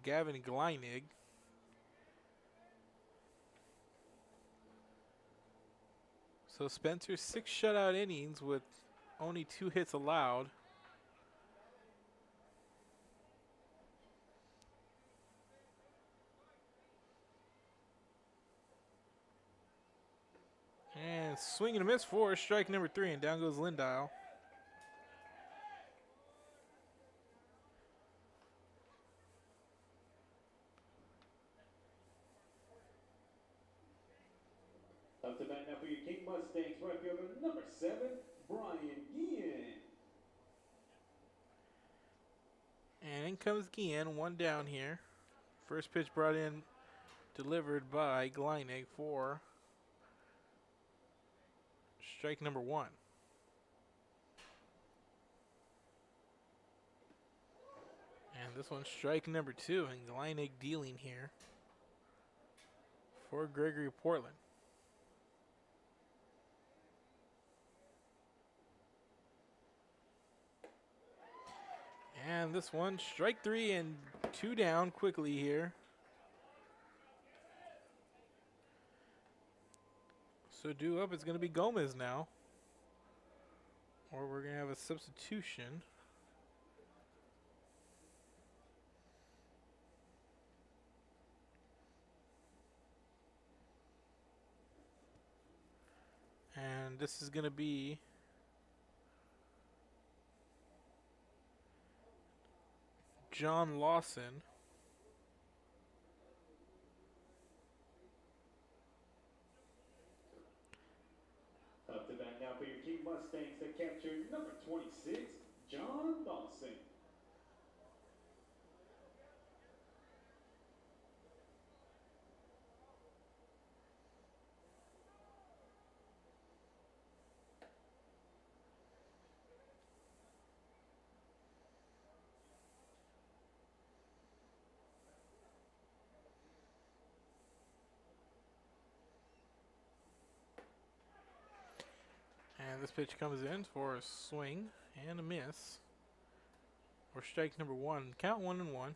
Gavin Gleinig. So Spencer, 6 shutout innings with only 2 hits allowed. And swing and a miss for strike number 3, and down goes Lindile. Up to bat now for your King Mustangs, right fielder number 7, Brian Guillen. And in comes Guillen, 1 down here. First pitch brought in, delivered by Gleinig for strike number 1. And this one's strike number 2, and Gleinig dealing here for Gregory-Portland. And this one, strike 3 and 2 down quickly here. So due up, it's going to be Gomez now. Or we're going to have a substitution. And this is going to be John Lawson. Up to bat now for your King Mustangs that captured number 26, John Lawson. And this pitch comes in for a swing and a miss. Or strike number 1. Count 1-1.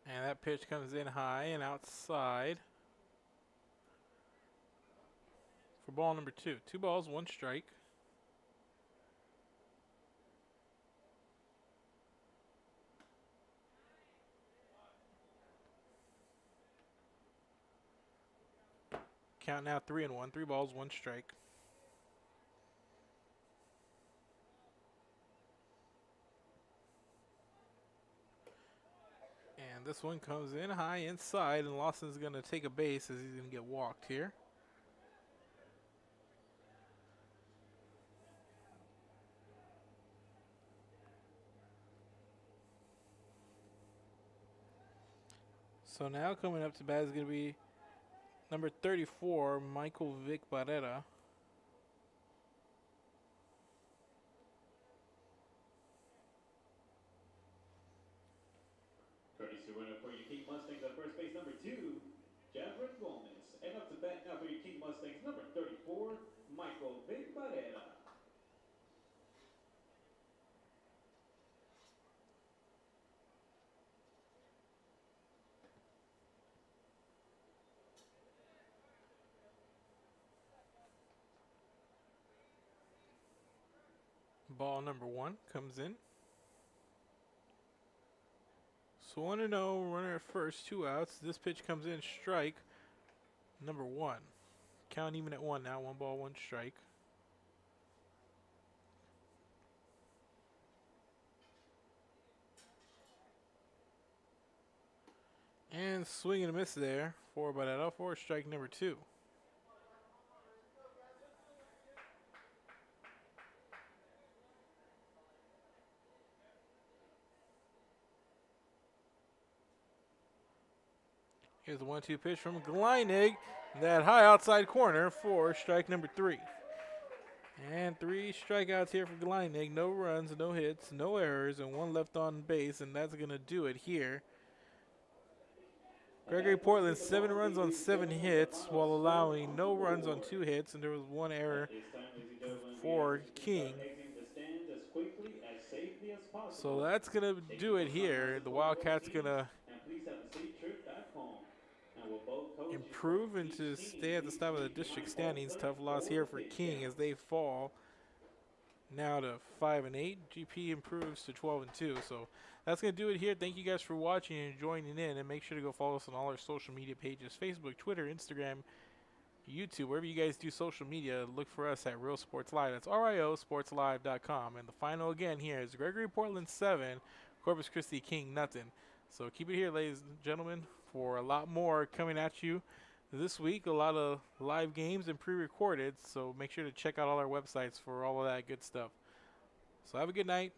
And that pitch comes in high and outside for ball number 2. 2 balls, 1 strike. Count now 3-1. 3 balls, 1 strike. And this one comes in high inside, and Lawson's going to take a base as he's going to get walked here. So now coming up to bat is going to be number 34, Michael Vic Barrera. Courtesy runner for your King Mustangs at first base, number 2, Javrin Gomez. And up to bat now for your King Mustangs, number 34, Michael Vic Barrera. Ball number 1 comes in. So 1-0, runner at first, 2 outs. This pitch comes in, strike number 1. Count even at 1 now, 1 ball, 1 strike. And swing and a miss there for Barrero for strike number 2. Here's the 1-2 pitch from Guillen. That high outside corner for strike number 3. And 3 strikeouts here for Guillen. No runs, no hits, no errors, and 1 left on base, and that's going to do it here. Gregory-Portland, 7 runs on 7 hits, while allowing no runs on 2 hits, and there was 1 error for King. So that's going to do it here. The Wildcats going to improve and to stay at the top of the district standings. Tough loss here for King as they fall now to 5-8. GP improves to 12-2. So that's going to do it here. Thank you guys for watching and joining in, and make sure to go follow us on all our social media pages: Facebook, Twitter, Instagram, YouTube. Wherever you guys do social media, look for us at Real Sports Live. That's RIOSportsLive.com. And the final again here is Gregory-Portland 7, Corpus Christi King nothing. So keep it here, ladies and gentlemen, for a lot more coming at you this week. A lot of live games and pre-recorded, so make sure to check out all our websites for all of that good stuff. So have a good night.